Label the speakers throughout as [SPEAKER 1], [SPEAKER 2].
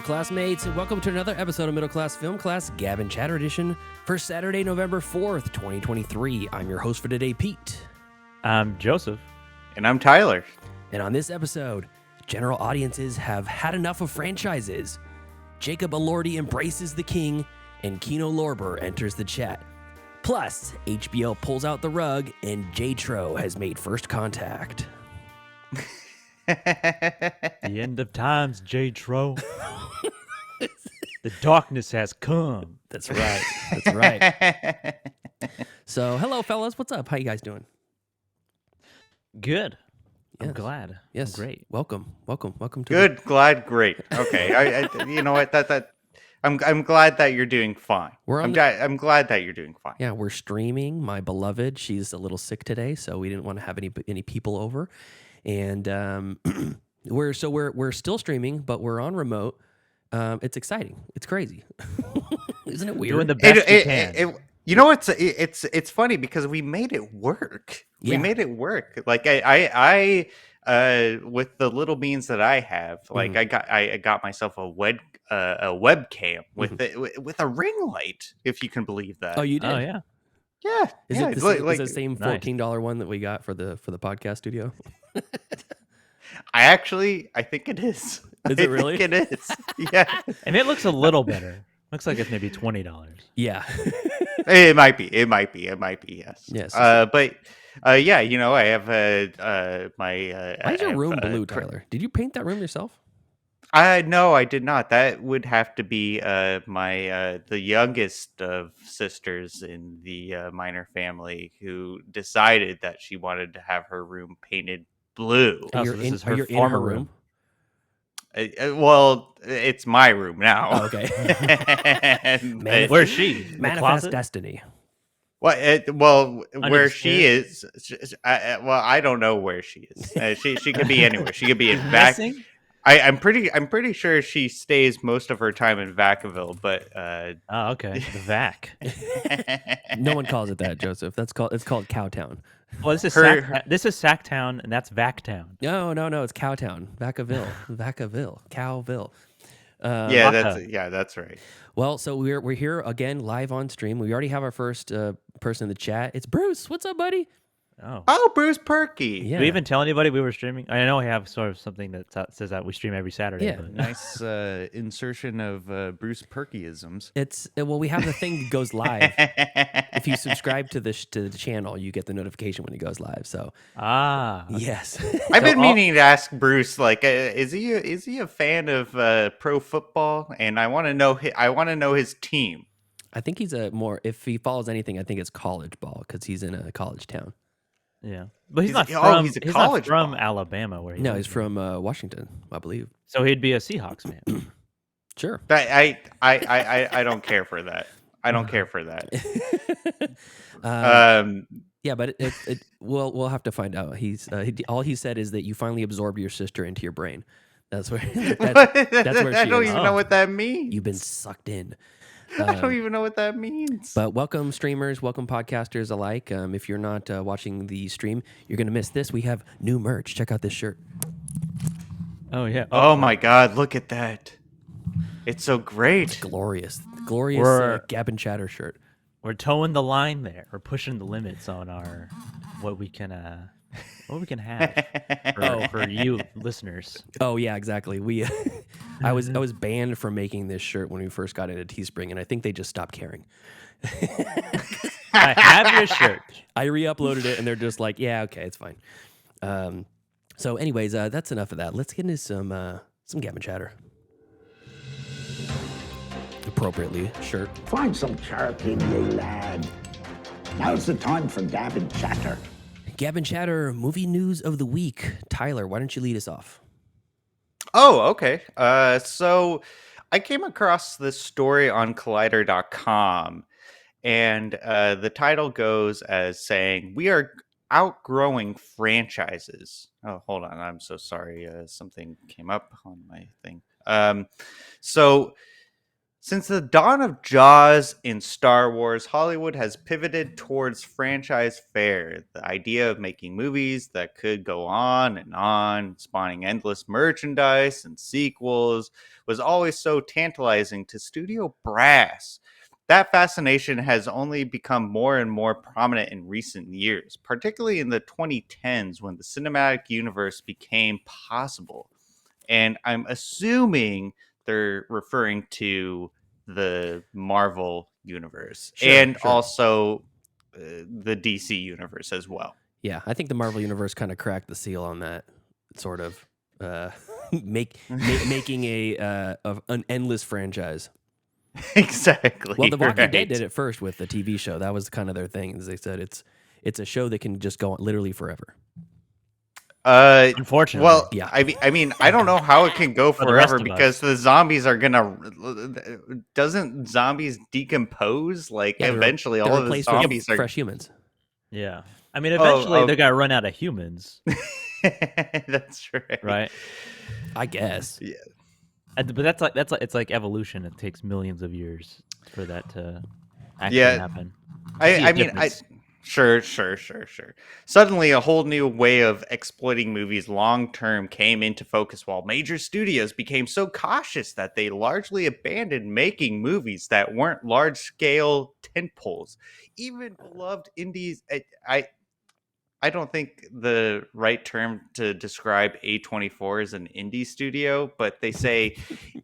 [SPEAKER 1] classmates, and welcome to another episode of Middle Class Film Class Gab and Chatter Edition for Saturday, November 4th, 2023. I'm your host for today, Pete.
[SPEAKER 2] I'm Joseph.
[SPEAKER 3] And I'm Tyler.
[SPEAKER 1] And on this episode, general audiences have had enough of franchises. Jacob Elordi embraces the king, and Kino Lorber enters the chat. Plus, HBO pulls out the rug, and JTRO has made first contact.
[SPEAKER 2] The end of times, JTRO. The darkness has come.
[SPEAKER 1] That's right. That's right. So, hello, fellas. What's up? How you guys doing?
[SPEAKER 2] Good.
[SPEAKER 1] Yes.
[SPEAKER 2] I'm glad.
[SPEAKER 1] Yes.
[SPEAKER 2] I'm great.
[SPEAKER 1] Welcome to
[SPEAKER 3] Good, glad, great. Okay, I you know what? I'm glad that you're doing fine. I'm glad that you're doing fine.
[SPEAKER 1] Yeah, we're streaming. My beloved, she's a little sick today, so we didn't want to have any people over, and we're still streaming, but we're on remote. It's exciting. It's crazy, isn't it weird?
[SPEAKER 2] Doing the best you can.
[SPEAKER 3] You know, it's funny because we made it work.
[SPEAKER 1] Yeah.
[SPEAKER 3] We made it work. Like I with the little means that I have, like I got myself a webcam with a ring light, if you can believe that.
[SPEAKER 1] Oh, you did?
[SPEAKER 2] Oh yeah.
[SPEAKER 3] Yeah.
[SPEAKER 1] Is
[SPEAKER 3] yeah,
[SPEAKER 1] it the same $14 one that we got for the podcast studio?
[SPEAKER 3] I think it is.
[SPEAKER 1] Is it really?
[SPEAKER 3] I think it is. Yeah.
[SPEAKER 2] And it looks a little better. Looks like it's maybe $20.
[SPEAKER 1] Yeah.
[SPEAKER 3] It might be. Yes.
[SPEAKER 1] Yes.
[SPEAKER 3] But yeah, you know, I have my.
[SPEAKER 1] Why is your room blue, Tyler? Did you paint that room yourself?
[SPEAKER 3] No, I did not. That would have to be my the youngest of sisters in the Minor family who decided that she wanted to have her room painted blue.
[SPEAKER 2] Oh, so this is her farmer room.
[SPEAKER 3] Well, it's my room now.
[SPEAKER 1] Oh, okay.
[SPEAKER 2] Where's she?
[SPEAKER 1] Manifest destiny.
[SPEAKER 3] Well,
[SPEAKER 2] Under
[SPEAKER 3] where
[SPEAKER 2] the
[SPEAKER 3] she is, well, I don't know where she is. She could be anywhere. She could be in back. I'm pretty sure she stays most of her time in Vacaville, but
[SPEAKER 2] Oh, okay. The Vac.
[SPEAKER 1] No one calls it that, Joseph. It's called Cowtown.
[SPEAKER 2] Well, this is Sacktown, and that's Vactown.
[SPEAKER 1] No, it's Cowtown. Vacaville. Cowville.
[SPEAKER 3] That's right.
[SPEAKER 1] Well, so we're here again live on stream. We already have our first person in the chat. It's Bruce. What's up, buddy?
[SPEAKER 3] Oh, Bruce Perky.
[SPEAKER 1] Yeah.
[SPEAKER 2] Do we even tell anybody we were streaming? I know we have sort of something that says that we stream every Saturday.
[SPEAKER 1] Yeah.
[SPEAKER 2] But...
[SPEAKER 4] Nice insertion of Bruce Perkyisms.
[SPEAKER 1] We have the thing that goes live. If you subscribe to the channel, you get the notification when it goes live. So yes.
[SPEAKER 3] I've been meaning to ask Bruce, like, is he a fan of pro football? And I want to know his team.
[SPEAKER 1] I think he's if he follows anything, I think it's college ball because he's in a college town.
[SPEAKER 2] Yeah, but he's not from Alabama, where
[SPEAKER 1] he's from Washington, I believe.
[SPEAKER 2] So he'd be a Seahawks fan.
[SPEAKER 1] Sure.
[SPEAKER 3] I don't care for that. I don't care for that.
[SPEAKER 1] Yeah, but we'll have to find out. All he said is that you finally absorbed your sister into your brain. That's where that's where she
[SPEAKER 3] I don't even know what that means.
[SPEAKER 1] You've been sucked in.
[SPEAKER 3] I don't even know what that means.
[SPEAKER 1] But welcome streamers, welcome podcasters alike. If you're not watching the stream, you're going to miss this. We have new merch. Check out this shirt.
[SPEAKER 2] Oh, yeah.
[SPEAKER 3] Oh my God, look at that. It's so great.
[SPEAKER 1] It's glorious. Glorious Gab and Chatter shirt.
[SPEAKER 2] We're towing the line there. We're pushing the limits on what we can have for you listeners.
[SPEAKER 1] Oh yeah, exactly. I was banned from making this shirt when we first got into Teespring, and I think they just stopped caring.
[SPEAKER 2] I have your shirt.
[SPEAKER 1] I re-uploaded it, and they're just like, yeah, okay, it's fine. So anyways, that's enough of that. Let's get into some Gab and Chatter. Appropriately, shirt.
[SPEAKER 5] Find some charity, ye lad. Now's the time for Gab and Chatter.
[SPEAKER 1] Gab and Chatter, movie news of the week. Tyler, why don't you lead us off?
[SPEAKER 3] Oh, okay. So I came across this story on Collider.com, and the title goes as saying, "We are outgrowing franchises." Oh, hold on. I'm so sorry. Something came up on my thing. So Since the dawn of Jaws in Star Wars, Hollywood has pivoted towards franchise fare. The idea of making movies that could go on, spawning endless merchandise and sequels, was always so tantalizing to studio brass. That fascination has only become more and more prominent in recent years, particularly in the 2010s when the cinematic universe became possible. And I'm assuming they're referring to the Marvel universe and
[SPEAKER 1] Sure.
[SPEAKER 3] also the DC universe as well.
[SPEAKER 1] Yeah, I think the Marvel Universe kind of cracked the seal on that sort of making an endless franchise.
[SPEAKER 3] Exactly.
[SPEAKER 1] Well, The Walking
[SPEAKER 3] right.
[SPEAKER 1] Dead did it first with the TV show. That was kind of their thing. As they said, it's a show that can just go on literally forever.
[SPEAKER 2] Unfortunately.
[SPEAKER 3] Well,
[SPEAKER 1] Yeah.
[SPEAKER 3] I mean, I don't know how it can go
[SPEAKER 2] For the rest
[SPEAKER 3] forever
[SPEAKER 2] of
[SPEAKER 3] because
[SPEAKER 2] us.
[SPEAKER 3] the zombies are gonna. Doesn't zombies decompose? Like
[SPEAKER 1] Yeah,
[SPEAKER 3] eventually,
[SPEAKER 1] they're
[SPEAKER 3] all of the
[SPEAKER 1] replaced with
[SPEAKER 3] zombies are.
[SPEAKER 1] fresh humans.
[SPEAKER 2] Yeah. I mean, eventually
[SPEAKER 3] oh.
[SPEAKER 2] they're gonna run out of humans,
[SPEAKER 3] That's right.
[SPEAKER 2] right?
[SPEAKER 1] I guess.
[SPEAKER 3] Yeah.
[SPEAKER 2] But that's like it's like evolution. It takes millions of years for that to actually
[SPEAKER 3] Yeah.
[SPEAKER 2] happen.
[SPEAKER 3] I mean, Sure. Suddenly, a whole new way of exploiting movies long term came into focus while major studios became so cautious that they largely abandoned making movies that weren't large scale tentpoles. Even beloved indies, I don't think the right term to describe A24 is an indie studio, but they say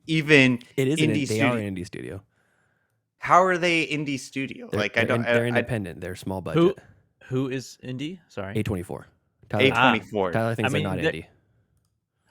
[SPEAKER 3] even
[SPEAKER 1] It is.
[SPEAKER 3] indie
[SPEAKER 1] They are
[SPEAKER 3] studio.
[SPEAKER 1] an indie studio.
[SPEAKER 3] How are they indie studio?
[SPEAKER 1] They're independent. They're small budget.
[SPEAKER 2] Who is indie? Sorry.
[SPEAKER 1] A24.
[SPEAKER 3] A24.
[SPEAKER 1] Tyler thinks
[SPEAKER 2] I mean,
[SPEAKER 1] they're not indie.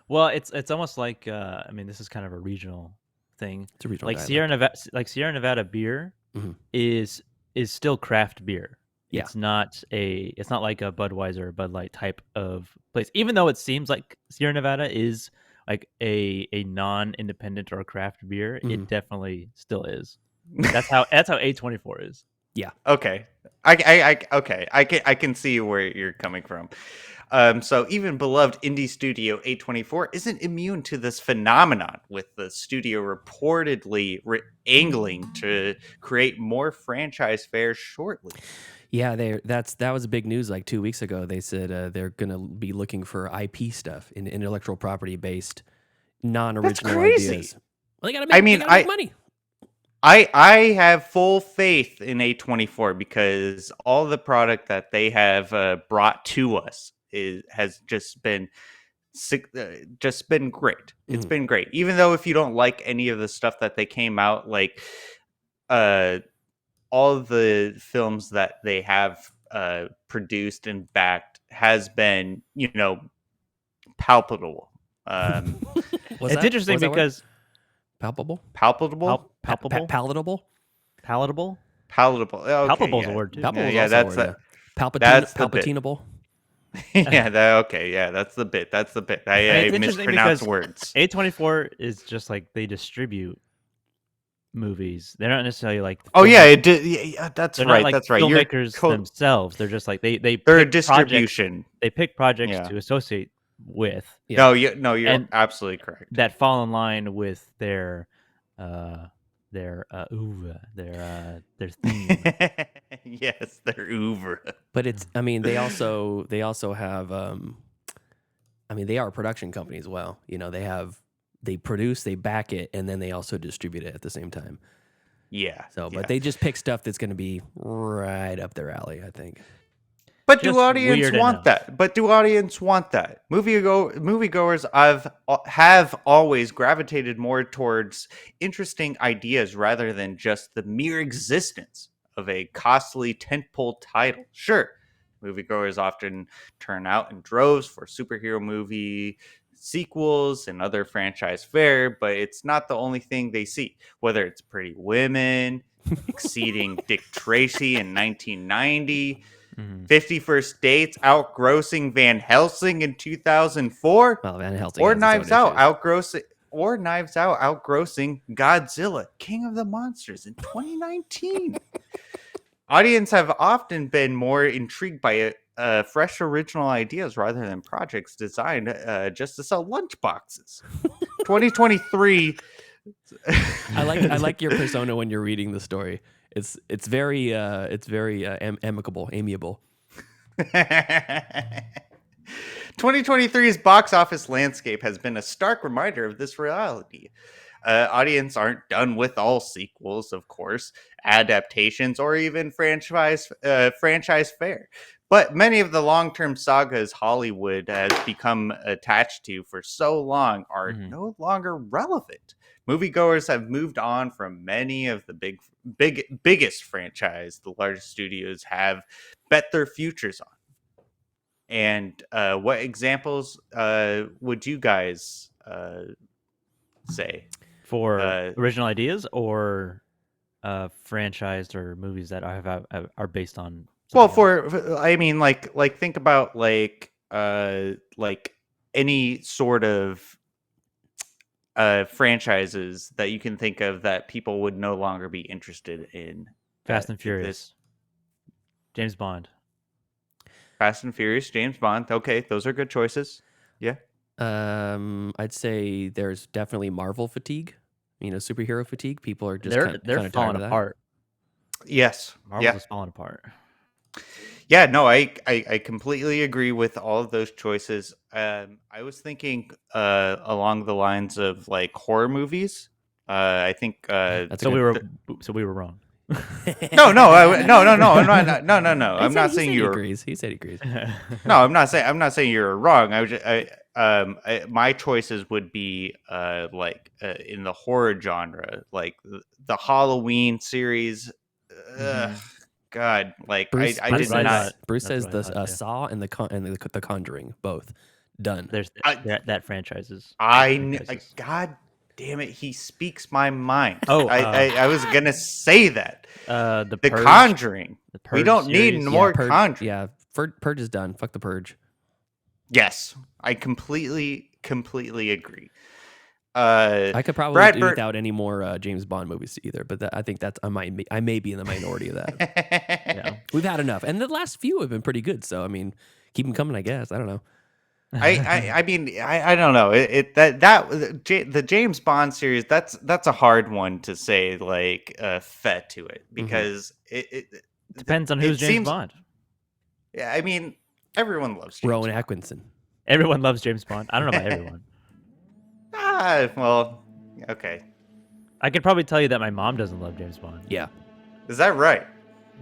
[SPEAKER 2] Well, it's almost like I mean, this is kind of a regional thing.
[SPEAKER 1] It's a regional
[SPEAKER 2] Like
[SPEAKER 1] dialect.
[SPEAKER 2] Sierra Nevada beer
[SPEAKER 1] Mhm.
[SPEAKER 2] is still craft beer.
[SPEAKER 1] Yeah.
[SPEAKER 2] It's not like a Budweiser or Bud Light type of place. Even though it seems like Sierra Nevada is like a non-independent or craft beer,
[SPEAKER 1] Mhm.
[SPEAKER 2] it definitely still is. That's how A24 is.
[SPEAKER 3] Okay. I can see where you're coming from. So even beloved indie studio A24 isn't immune to this phenomenon, with the studio reportedly angling to create more franchise fairs shortly.
[SPEAKER 1] Yeah, that was big news like 2 weeks ago. They said they're gonna be looking for IP stuff in intellectual property based non-original
[SPEAKER 3] crazy.
[SPEAKER 1] ideas. Well, they gotta make money.
[SPEAKER 3] I have full faith in A24 because all the product that they have brought to us has just been great. It's been great. Even though if you don't like any of the stuff that they came out, like all the films that they have produced and backed has been, palpable.
[SPEAKER 2] It's interesting because
[SPEAKER 1] palpable,
[SPEAKER 3] Palpable.
[SPEAKER 2] palpable,
[SPEAKER 1] palatable,
[SPEAKER 2] palatable.
[SPEAKER 3] Palatable. Okay,
[SPEAKER 2] Palpable is
[SPEAKER 3] yeah.
[SPEAKER 2] a word too.
[SPEAKER 1] palpable.
[SPEAKER 3] Yeah,
[SPEAKER 1] Is
[SPEAKER 3] that's
[SPEAKER 1] also a word,
[SPEAKER 3] that.
[SPEAKER 1] yeah.
[SPEAKER 3] That's the bit.
[SPEAKER 1] Palpatinable.
[SPEAKER 3] Yeah. Okay. Yeah. That's the bit. I
[SPEAKER 2] It's interesting
[SPEAKER 3] mispronounce
[SPEAKER 2] because
[SPEAKER 3] words.
[SPEAKER 2] A24 is just like they distribute movies. They're not necessarily like.
[SPEAKER 3] Oh yeah, it did. Yeah, that's
[SPEAKER 2] They're
[SPEAKER 3] right.
[SPEAKER 2] not like
[SPEAKER 3] That's right.
[SPEAKER 2] filmmakers themselves. They're just like they.
[SPEAKER 3] They're a
[SPEAKER 2] pick projects-
[SPEAKER 3] distribution.
[SPEAKER 2] They pick projects
[SPEAKER 3] Yeah.
[SPEAKER 2] to associate with
[SPEAKER 1] Yeah.
[SPEAKER 3] No, you're
[SPEAKER 2] And-
[SPEAKER 3] absolutely correct.
[SPEAKER 2] that fall in line with their theme.
[SPEAKER 3] Yes, they're Uber.
[SPEAKER 1] But it's. I mean, they also have. I mean, they are a production company as well. They produce, they back it, and then they also distribute it at the same time.
[SPEAKER 3] Yeah.
[SPEAKER 1] So,
[SPEAKER 3] yeah.
[SPEAKER 1] but they just pick stuff that's going to be right up their alley, I think.
[SPEAKER 3] But do
[SPEAKER 2] Just
[SPEAKER 3] audience
[SPEAKER 2] weird
[SPEAKER 3] want
[SPEAKER 2] enough.
[SPEAKER 3] that? Moviegoers have always gravitated more towards interesting ideas rather than just the mere existence of a costly tentpole title. Sure, moviegoers often turn out in droves for superhero movie sequels and other franchise fare, but it's not the only thing they see. Whether it's Pretty Women, exceeding Dick Tracy in 1990, 50 First Dates outgrossing Van Helsing in 2004,
[SPEAKER 1] Well, Van Helsing
[SPEAKER 3] or
[SPEAKER 1] has its own
[SPEAKER 3] Knives Out
[SPEAKER 1] issues.
[SPEAKER 3] outgrossing Godzilla, King of the Monsters in 2019. Audience have often been more intrigued by fresh original ideas rather than projects designed just to sell lunchboxes. 2023
[SPEAKER 1] I like your persona when you're reading the story. It's very amiable.
[SPEAKER 3] 2023's box office landscape has been a stark reminder of this reality. Audience aren't done with all sequels, of course, adaptations, or even franchise fare. But many of the long-term sagas Hollywood has become attached to for so long are no longer relevant. Moviegoers have moved on from many of the biggest franchise the largest studios have bet their futures on. And what examples would you guys say
[SPEAKER 2] for original ideas or franchised or movies that are based on?
[SPEAKER 3] Well, I mean, like think about like any sort of franchises that you can think of that people would no longer be interested in.
[SPEAKER 2] Fast and Furious, James Bond.
[SPEAKER 3] Fast and Furious, James Bond. Okay, those are good choices. Yeah.
[SPEAKER 1] I'd say there's definitely Marvel fatigue. Superhero fatigue. People are just
[SPEAKER 2] they're falling apart.
[SPEAKER 3] Yes.
[SPEAKER 2] Marvel's is falling apart.
[SPEAKER 3] Yeah, no, I completely agree with all of those choices. I was thinking along the lines of like horror movies. I think
[SPEAKER 2] so we were wrong.
[SPEAKER 3] No. I'm not. I'm not saying you're.
[SPEAKER 1] He said he agrees.
[SPEAKER 3] No, I'm not saying you're wrong. My choices would be in the horror genre, like the Halloween series. God, like
[SPEAKER 1] Bruce,
[SPEAKER 3] I did not.
[SPEAKER 1] Bruce says the Saw and the Conjuring both done.
[SPEAKER 2] There's that franchises.
[SPEAKER 3] God damn it, he speaks my mind.
[SPEAKER 2] Oh,
[SPEAKER 3] I was gonna say that.
[SPEAKER 2] The
[SPEAKER 3] Purge, Conjuring.
[SPEAKER 2] The Purge
[SPEAKER 3] we don't
[SPEAKER 2] series.
[SPEAKER 3] need more Conjuring.
[SPEAKER 1] Yeah, Purge is done. Fuck the Purge.
[SPEAKER 3] Yes, I completely agree.
[SPEAKER 1] I could probably do without any more James Bond movies either, but I think that's I may be in the minority of that. Yeah, we've had enough, and the last few have been pretty good. So I mean, keep them coming. I guess I don't know.
[SPEAKER 3] I mean I don't know the James Bond series that's a hard one to say like fet to it because it
[SPEAKER 2] depends on who's James Bond.
[SPEAKER 3] Yeah, I mean everyone loves James
[SPEAKER 1] Rowan
[SPEAKER 3] Bond.
[SPEAKER 1] Atkinson.
[SPEAKER 2] Everyone loves James Bond. I don't know about everyone.
[SPEAKER 3] Well, okay.
[SPEAKER 2] I could probably tell you that my mom doesn't love James Bond.
[SPEAKER 1] Yeah.
[SPEAKER 3] Is that right?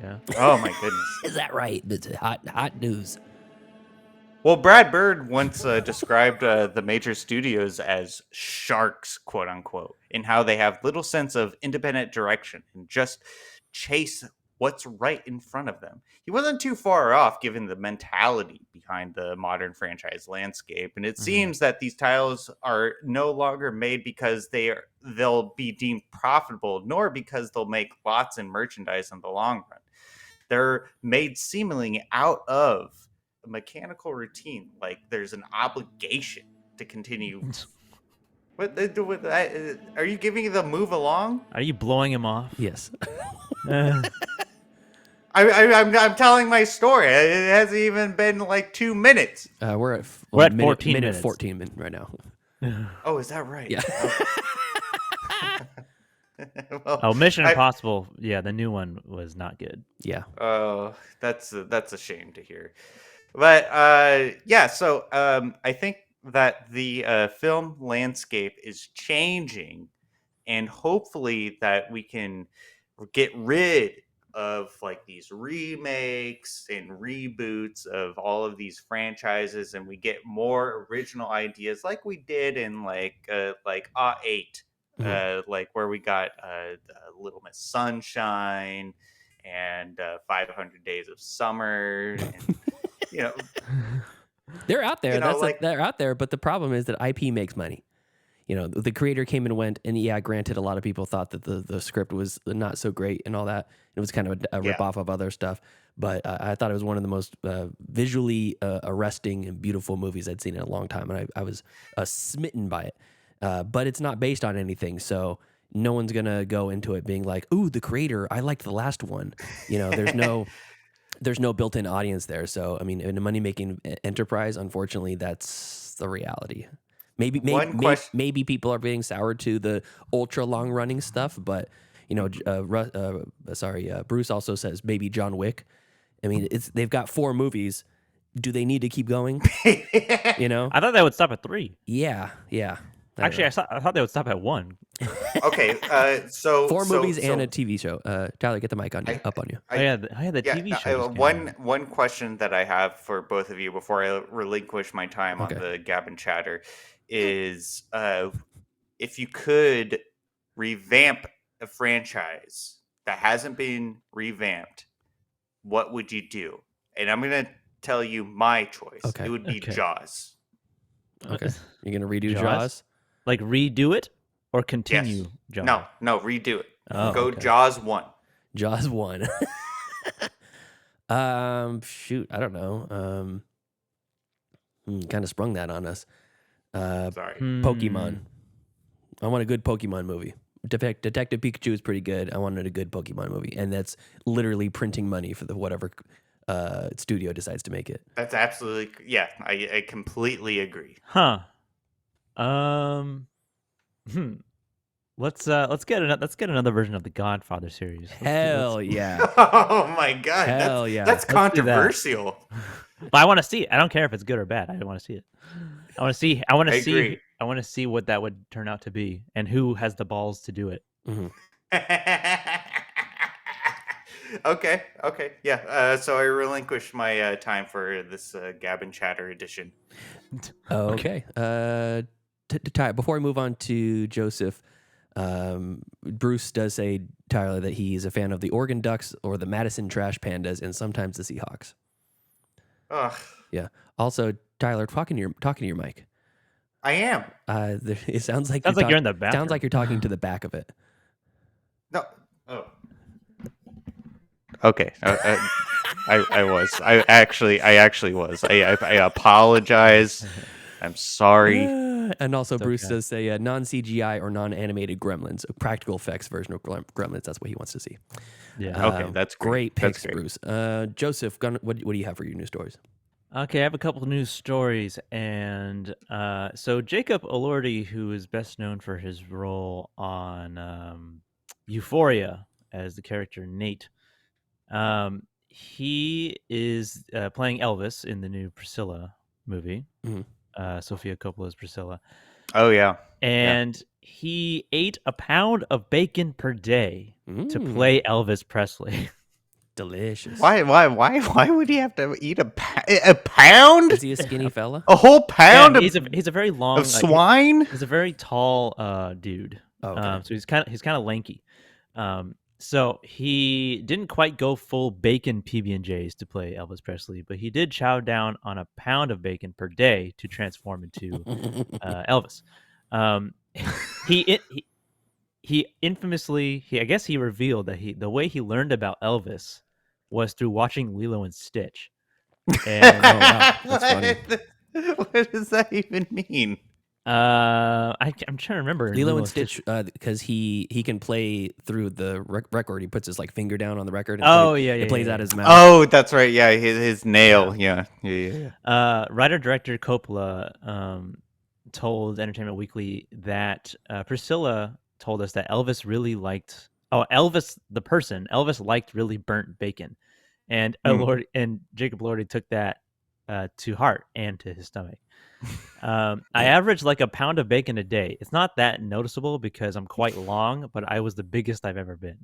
[SPEAKER 2] Yeah.
[SPEAKER 3] Oh my goodness.
[SPEAKER 1] Is that right? It's hot news.
[SPEAKER 3] Well, Brad Bird once described the major studios as sharks, quote unquote, in how they have little sense of independent direction and just chase what's right in front of them. He wasn't too far off given the mentality behind the modern franchise landscape. And it seems that these titles are no longer made because they'll be deemed profitable, nor because they'll make lots in merchandise in the long run. They're made seemingly out of a mechanical routine, like there's an obligation to continue. Are you giving the move along?
[SPEAKER 2] Are you blowing him off?
[SPEAKER 1] Yes.
[SPEAKER 3] I'm telling my story. It hasn't even been like 2 minutes.
[SPEAKER 1] We're at
[SPEAKER 2] 14
[SPEAKER 1] minute
[SPEAKER 2] minutes.
[SPEAKER 1] 14 right now.
[SPEAKER 3] Oh, is that right?
[SPEAKER 1] Yeah.
[SPEAKER 3] Well,
[SPEAKER 2] Mission Impossible. Yeah, the new one was not good.
[SPEAKER 1] Yeah.
[SPEAKER 3] Oh, that's a shame to hear. But yeah, so I think that the film landscape is changing, and hopefully that we can get rid of like these remakes and reboots of all of these franchises, and we get more original ideas like we did in like 8, like where we got Little Miss Sunshine and 500 Days of Summer, and
[SPEAKER 1] they're out there.
[SPEAKER 3] That's
[SPEAKER 1] they're out there, but the problem is that IP makes money. The creator came and went, and yeah, granted, a lot of people thought that the script was not so great and all that. It was kind of a ripoff of other stuff, but I thought it was one of the most visually arresting and beautiful movies I'd seen in a long time, and I was smitten by it. But it's not based on anything, so no one's gonna go into it being like, "Ooh, the creator, I liked the last one." There's no built-in audience there. So I mean, in a money-making enterprise, unfortunately, that's the reality. Maybe
[SPEAKER 3] One question.
[SPEAKER 1] maybe people are being soured to the ultra long running stuff, but you know, Bruce also says maybe John Wick. I mean, they've got 4 movies. Do they need to keep going? You know?
[SPEAKER 2] I thought they would stop at 3.
[SPEAKER 1] Yeah.
[SPEAKER 2] Actually, I thought they would stop at 1.
[SPEAKER 3] Okay, so
[SPEAKER 1] 4 movies and
[SPEAKER 3] so
[SPEAKER 1] a TV show. Tyler, get the mic on you, up on you.
[SPEAKER 2] The TV show. just came out.
[SPEAKER 3] one question that I have for both of you before I relinquish my time on the Gab and Chatter is if you could revamp a franchise that hasn't been revamped, what would you do? And I'm gonna tell you my choice.
[SPEAKER 1] Okay.
[SPEAKER 3] It would be Jaws.
[SPEAKER 1] Okay. You're gonna redo
[SPEAKER 2] Jaws?
[SPEAKER 1] Jaws?
[SPEAKER 2] Like redo it or continue
[SPEAKER 3] Yes.
[SPEAKER 2] Jaws?
[SPEAKER 3] No, redo it.
[SPEAKER 2] Oh,
[SPEAKER 3] Go
[SPEAKER 2] okay.
[SPEAKER 3] Jaws 1.
[SPEAKER 1] Jaws 1. Shoot, I don't know. Kind of sprung that on us.
[SPEAKER 3] Sorry.
[SPEAKER 1] Pokemon. I want a good Pokemon movie. Detective Pikachu is pretty good. I wanted a good Pokemon movie, and that's literally printing money for the whatever studio decides to make it.
[SPEAKER 3] That's absolutely I completely agree.
[SPEAKER 2] Huh. Let's get another version of the Godfather series.
[SPEAKER 1] Hell yeah!
[SPEAKER 3] Oh my god.
[SPEAKER 1] Hell yeah.
[SPEAKER 3] That's
[SPEAKER 2] Let's do that.
[SPEAKER 3] controversial.
[SPEAKER 2] But I want to see it. I don't care if it's good or bad. I want to see it. I want to see. I want to see.
[SPEAKER 3] agree.
[SPEAKER 2] I want to see what that would turn out to be, and who has the balls to do it.
[SPEAKER 3] Okay. Yeah. So I relinquish my time for this Gab and Chatter edition.
[SPEAKER 1] Okay. Before we move on to Joseph, Bruce does say, Tyler, that he's a fan of the Oregon Ducks or the Madison Trash Pandas and sometimes the Seahawks.
[SPEAKER 3] Ugh.
[SPEAKER 1] Yeah. Also, Tyler, talking to your mic.
[SPEAKER 3] I am.
[SPEAKER 1] It sounds like
[SPEAKER 2] You're in the bathroom.
[SPEAKER 1] Sounds like you're talking to the back of it.
[SPEAKER 3] No. Oh. Okay. I was. I actually was. I apologize. I'm sorry.
[SPEAKER 1] And also,
[SPEAKER 2] It's
[SPEAKER 1] Bruce
[SPEAKER 2] okay.
[SPEAKER 1] does say non-CGI or non-animated Gremlins, a practical effects version of Gremlins. That's what he wants to see.
[SPEAKER 2] Yeah.
[SPEAKER 3] Okay, that's great.
[SPEAKER 1] Great
[SPEAKER 3] That's
[SPEAKER 1] picks,
[SPEAKER 3] great.
[SPEAKER 1] Bruce. Joseph, what do you have for your news stories?
[SPEAKER 2] Okay, I have a couple of news stories, and so Jacob Elordi, who is best known for his role on Euphoria as the character Nate, he is playing Elvis in the new Priscilla movie, Sofia Coppola's Priscilla,
[SPEAKER 3] Oh yeah.
[SPEAKER 2] and he ate a pound of bacon per day to play Elvis Presley.
[SPEAKER 1] Delicious.
[SPEAKER 3] Why would he have to eat a pound?
[SPEAKER 1] Is he a skinny fella?
[SPEAKER 3] A whole pound
[SPEAKER 2] he's a very long
[SPEAKER 3] of swine?
[SPEAKER 2] He's a very tall dude.
[SPEAKER 1] Oh, okay.
[SPEAKER 2] So he's kind of lanky. So he didn't quite go full bacon PB&Js to play Elvis Presley, but he did chow down on a pound of bacon per day to transform into Elvis. He infamously, I guess he revealed that the way he learned about Elvis was through watching Lilo and Stitch. And
[SPEAKER 1] wow, that's funny.
[SPEAKER 3] What does that even mean?
[SPEAKER 2] I'm trying to remember.
[SPEAKER 1] Lilo and Stitch, because he can play through the record. He puts his finger down on the record. And it plays out his mouth.
[SPEAKER 3] Oh, that's right. Yeah, his nail. Yeah.
[SPEAKER 2] Writer-director Coppola told Entertainment Weekly that Priscilla told us that Elvis the person, Elvis liked really burnt bacon. And Jacob Elordi took that to heart and to his stomach. I average like a pound of bacon a day. It's not that noticeable because I'm quite long, but I was the biggest I've ever been.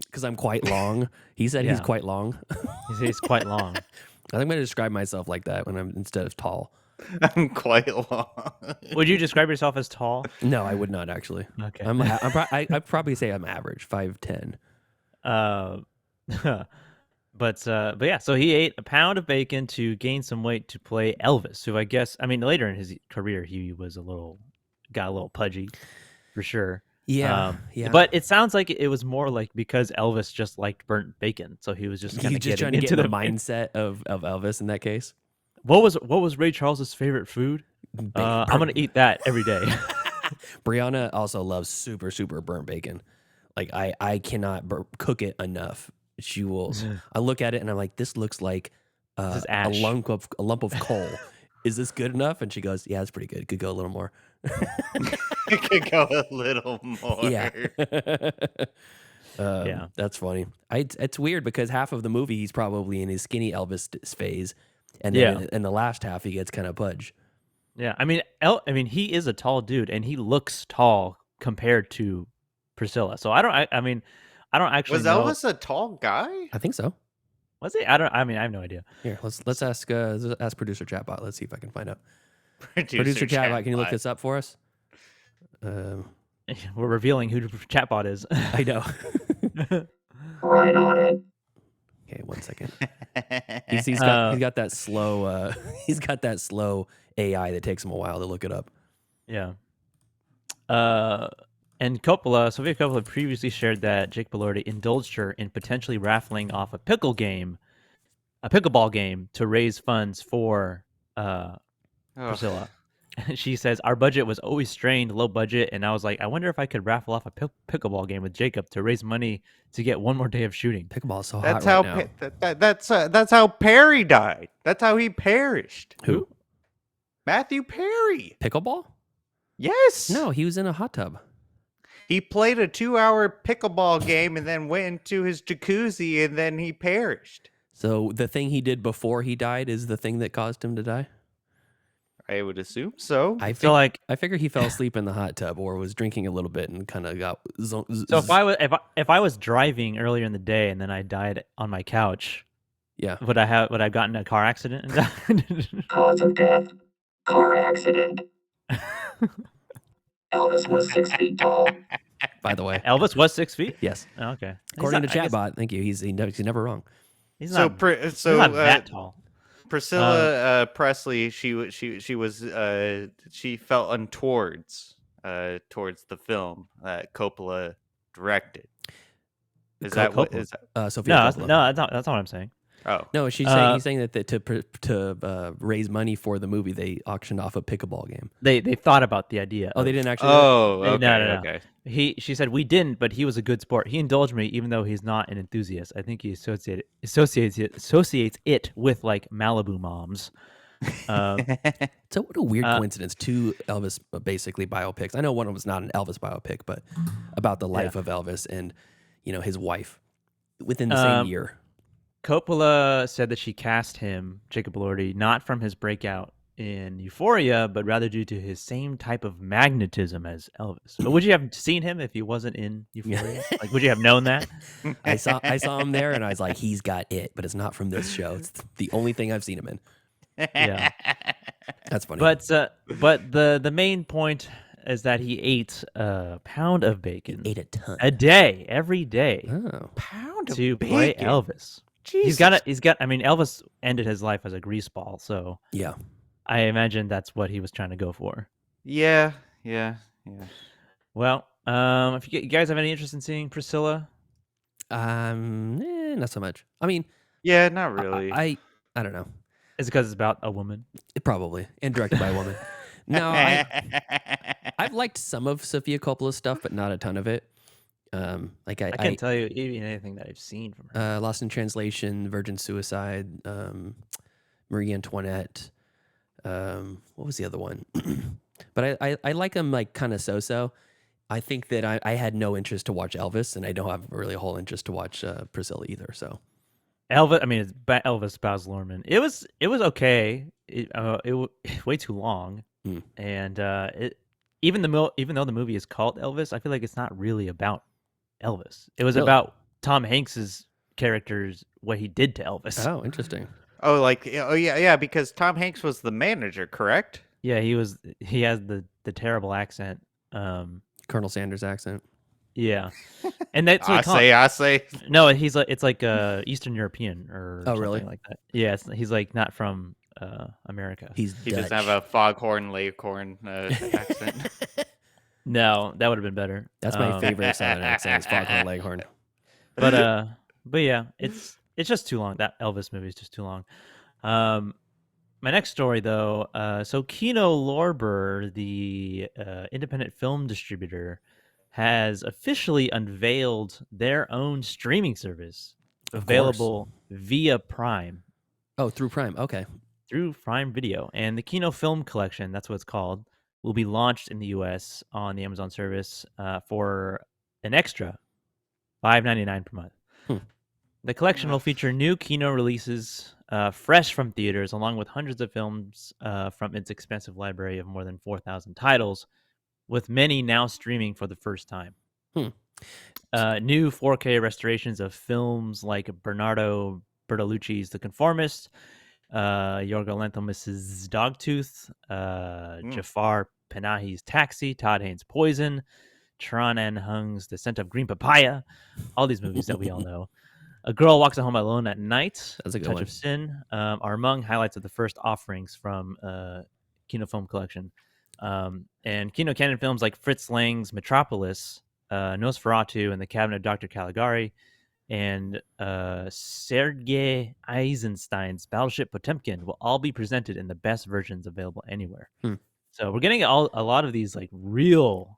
[SPEAKER 1] Because I'm quite long. He said he's quite long.
[SPEAKER 2] He's quite long.
[SPEAKER 1] I think I'm going to describe myself like that instead of tall.
[SPEAKER 3] I'm quite long.
[SPEAKER 2] Would you describe yourself as tall?
[SPEAKER 1] No, I would not actually.
[SPEAKER 2] Okay.
[SPEAKER 1] I'd probably say I'm average, 5'10".
[SPEAKER 2] But yeah, so he ate a pound of bacon to gain some weight to play Elvis, who I guess, later in his career, he was got a little pudgy, for sure.
[SPEAKER 1] Yeah.
[SPEAKER 2] But it sounds like it was more like because Elvis just liked burnt bacon, so he was just kind of
[SPEAKER 1] trying to get into the mindset of Elvis in that case.
[SPEAKER 2] What was Ray Charles's favorite food? I'm gonna eat that every day.
[SPEAKER 1] Brianna also loves super, super burnt bacon. Like I cannot cook it enough. She will. I look at it and I'm like, this looks like a lump of coal. is this good enough? And she goes, yeah, it's pretty good. Could go a little more.
[SPEAKER 3] It could go a little more.
[SPEAKER 1] Yeah.
[SPEAKER 2] Yeah.
[SPEAKER 1] That's funny. It's weird because half of the movie he's probably in his skinny Elvis phase, and then in the last half he gets kind of pudge.
[SPEAKER 2] Yeah, I mean, he is a tall dude, and he looks tall compared to Priscilla. So I don't actually
[SPEAKER 3] Was
[SPEAKER 2] know.
[SPEAKER 3] Elvis a tall guy?
[SPEAKER 1] I think so.
[SPEAKER 2] Was he? I have no idea.
[SPEAKER 1] Here, let's ask producer chatbot. Let's see if I can find out. Producer chatbot, can you look this up for us?
[SPEAKER 2] We're revealing who chatbot is.
[SPEAKER 1] I know.
[SPEAKER 5] Right on it.
[SPEAKER 1] Okay, 1 second. He's got that slow. He's got that slow AI that takes him a while to look it up.
[SPEAKER 2] Yeah. And Sofia Coppola previously shared that Jake Belordi indulged her in potentially raffling off a pickleball game to raise funds for Priscilla. She says, our budget was always strained, low budget, and I was like, I wonder if I could raffle off a pickleball game with Jacob to raise money to get one more day of shooting.
[SPEAKER 1] Pickleball's so
[SPEAKER 3] That's
[SPEAKER 1] hot
[SPEAKER 3] how
[SPEAKER 1] right now.
[SPEAKER 3] that's how Perry died. That's how he perished.
[SPEAKER 1] Who?
[SPEAKER 3] Matthew Perry.
[SPEAKER 1] Pickleball?
[SPEAKER 3] Yes.
[SPEAKER 1] No, he was in a hot tub.
[SPEAKER 3] He played a 2-hour pickleball game and then went into his jacuzzi and then he perished.
[SPEAKER 1] So the thing he did before he died is the thing that caused him to die?
[SPEAKER 3] I would assume so.
[SPEAKER 1] I figure he fell asleep in the hot tub or was drinking a little bit and kind of got.
[SPEAKER 2] So if I was driving earlier in the day and then I died on my couch,
[SPEAKER 1] yeah,
[SPEAKER 2] would I have gotten in a car accident and died?
[SPEAKER 5] Cause of death. Car accident. Elvis was 6 feet tall.
[SPEAKER 1] by the way,
[SPEAKER 2] Elvis was 6 feet.
[SPEAKER 1] yes,
[SPEAKER 2] Oh, okay.
[SPEAKER 1] according to chatbot, thank you. He's never wrong.
[SPEAKER 2] He's
[SPEAKER 3] So
[SPEAKER 2] not, he's not that tall.
[SPEAKER 3] Priscilla Presley, she felt untowards towards the film that Coppola directed. Is that what is that?
[SPEAKER 1] Sophia Coppola.
[SPEAKER 2] No, that's not what I'm saying.
[SPEAKER 3] Oh
[SPEAKER 1] No, he's saying that to raise money for the movie, they auctioned off a pickleball game.
[SPEAKER 2] They thought about the idea.
[SPEAKER 1] Oh, they didn't actually.
[SPEAKER 3] Oh, okay,
[SPEAKER 2] No.
[SPEAKER 3] okay.
[SPEAKER 2] She said we didn't, but he was a good sport. He indulged me, even though he's not an enthusiast. I think he associates it with like Malibu moms.
[SPEAKER 1] So what a weird coincidence. 2 Elvis basically biopics. I know one of them was not an Elvis biopic, but about the life of Elvis and his wife within the same year.
[SPEAKER 2] Coppola said that she cast him, Jacob Elordi, not from his breakout in Euphoria, but rather due to his same type of magnetism as Elvis. But would you have seen him if he wasn't in Euphoria? Like, would you have known that?
[SPEAKER 1] I saw him there, and I was like, he's got it, but it's not from this show. It's the only thing I've seen him in.
[SPEAKER 2] Yeah,
[SPEAKER 1] that's funny.
[SPEAKER 2] But the main point is that he ate a pound of bacon.
[SPEAKER 1] He ate a ton
[SPEAKER 2] a day, every day,
[SPEAKER 3] Pound of
[SPEAKER 2] to
[SPEAKER 3] bacon.
[SPEAKER 2] play Elvis.
[SPEAKER 3] Jesus.
[SPEAKER 2] He's got. I mean, Elvis ended his life as a greaseball, so
[SPEAKER 1] yeah.
[SPEAKER 2] I imagine that's what he was trying to go for.
[SPEAKER 3] Yeah.
[SPEAKER 2] Well, if you guys have any interest in seeing Priscilla,
[SPEAKER 1] Not so much. I mean,
[SPEAKER 3] Yeah, not really.
[SPEAKER 1] I don't know.
[SPEAKER 2] is it because it's about a woman?
[SPEAKER 1] Probably, and directed by a woman. No, I've liked some of Sofia Coppola's stuff, but not a ton of it.
[SPEAKER 2] I can't tell you even anything that I've seen from her.
[SPEAKER 1] Lost in Translation, Virgin Suicide, Marie Antoinette. What was the other one? But I like them like kind of so. I think that I had no interest to watch Elvis, and I don't have really a whole interest to watch Priscilla either. So
[SPEAKER 2] Elvis, I mean, it's Elvis Baz Luhrmann. It was okay. It was way too long, and even though the movie is called Elvis, I feel like it's not really about Elvis. It was about Tom Hanks's character's what he did to Elvis.
[SPEAKER 1] Oh, interesting.
[SPEAKER 3] Yeah, because Tom Hanks was the manager, correct?
[SPEAKER 2] Yeah, he has the terrible accent.
[SPEAKER 1] Colonel Sanders accent.
[SPEAKER 2] Yeah, and that's
[SPEAKER 3] I say.
[SPEAKER 2] No, it's like Eastern European or something
[SPEAKER 1] really?
[SPEAKER 2] like that. Yeah, he's like not from America.
[SPEAKER 1] He
[SPEAKER 3] doesn't have a foghorn leghorn accent.
[SPEAKER 2] No, that would have been better.
[SPEAKER 1] That's my favorite Southern accent. Is Foghorn Leghorn.
[SPEAKER 2] But yeah, it's just too long. That Elvis movie is just too long. My next story though, so Kino Lorber, the independent film distributor, has officially unveiled their own streaming service available via Prime.
[SPEAKER 1] Oh, through Prime. Okay.
[SPEAKER 2] through Prime Video. And the Kino Film Collection, that's what it's called, will be launched in the U.S. on the Amazon service for an extra $5.99 per month. The collection will feature new Kino releases fresh from theaters, along with hundreds of films from its expansive library of more than 4,000 titles, with many now streaming for the first time. New 4K restorations of films like Bernardo Bertolucci's The Conformist, Yorgo Lanthimos' Dogtooth, Jafar Panahi's Taxi, Todd Haynes' Poison, Tran Anh Hung's The Scent of Green Papaya, all these movies that we all know. A Girl Walks Home Alone at Night,
[SPEAKER 1] That's a good
[SPEAKER 2] Touch
[SPEAKER 1] one.
[SPEAKER 2] of Sin, are among highlights of the first offerings from Kino Film Collection. And Kino Canon films like Fritz Lang's Metropolis, Nosferatu and the Cabinet of Dr. Caligari, and Sergei Eisenstein's Battleship Potemkin will all be presented in the best versions available anywhere. So we're getting a lot of these like real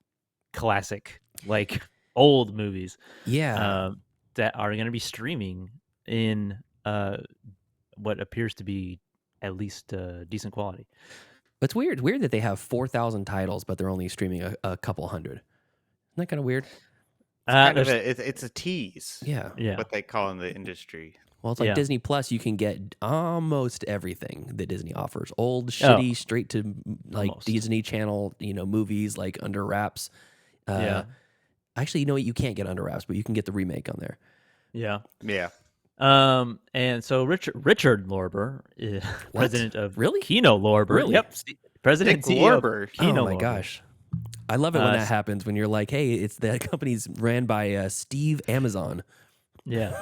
[SPEAKER 2] classic, like old movies.
[SPEAKER 1] Yeah.
[SPEAKER 2] That are going to be streaming in what appears to be at least decent quality.
[SPEAKER 1] It's weird that they have 4,000 titles, but they're only streaming a couple hundred. Isn't that kind of weird?
[SPEAKER 3] It's a tease.
[SPEAKER 1] Yeah.
[SPEAKER 3] What they call in the industry.
[SPEAKER 1] Well, it's like
[SPEAKER 2] Yeah.
[SPEAKER 1] Disney Plus. You can get almost everything that Disney offers. Old, shitty, straight to like
[SPEAKER 2] Almost.
[SPEAKER 1] Disney Channel, movies like Under Wraps.
[SPEAKER 2] Yeah.
[SPEAKER 1] Actually, you know what? You can't get Under Wraps, but you can get the remake on there.
[SPEAKER 2] Yeah.
[SPEAKER 3] Yeah.
[SPEAKER 2] And so Richard Lorber, president of
[SPEAKER 1] Really?
[SPEAKER 2] Kino Lorber.
[SPEAKER 1] Really?
[SPEAKER 2] Yep. President
[SPEAKER 3] Dick
[SPEAKER 2] and CEO
[SPEAKER 3] Lorber.
[SPEAKER 2] of Kino
[SPEAKER 1] Oh my
[SPEAKER 2] Lorber.
[SPEAKER 1] gosh. I love it when that happens, when you're like, hey, it's that company's ran by Steve Amazon.
[SPEAKER 2] Yeah.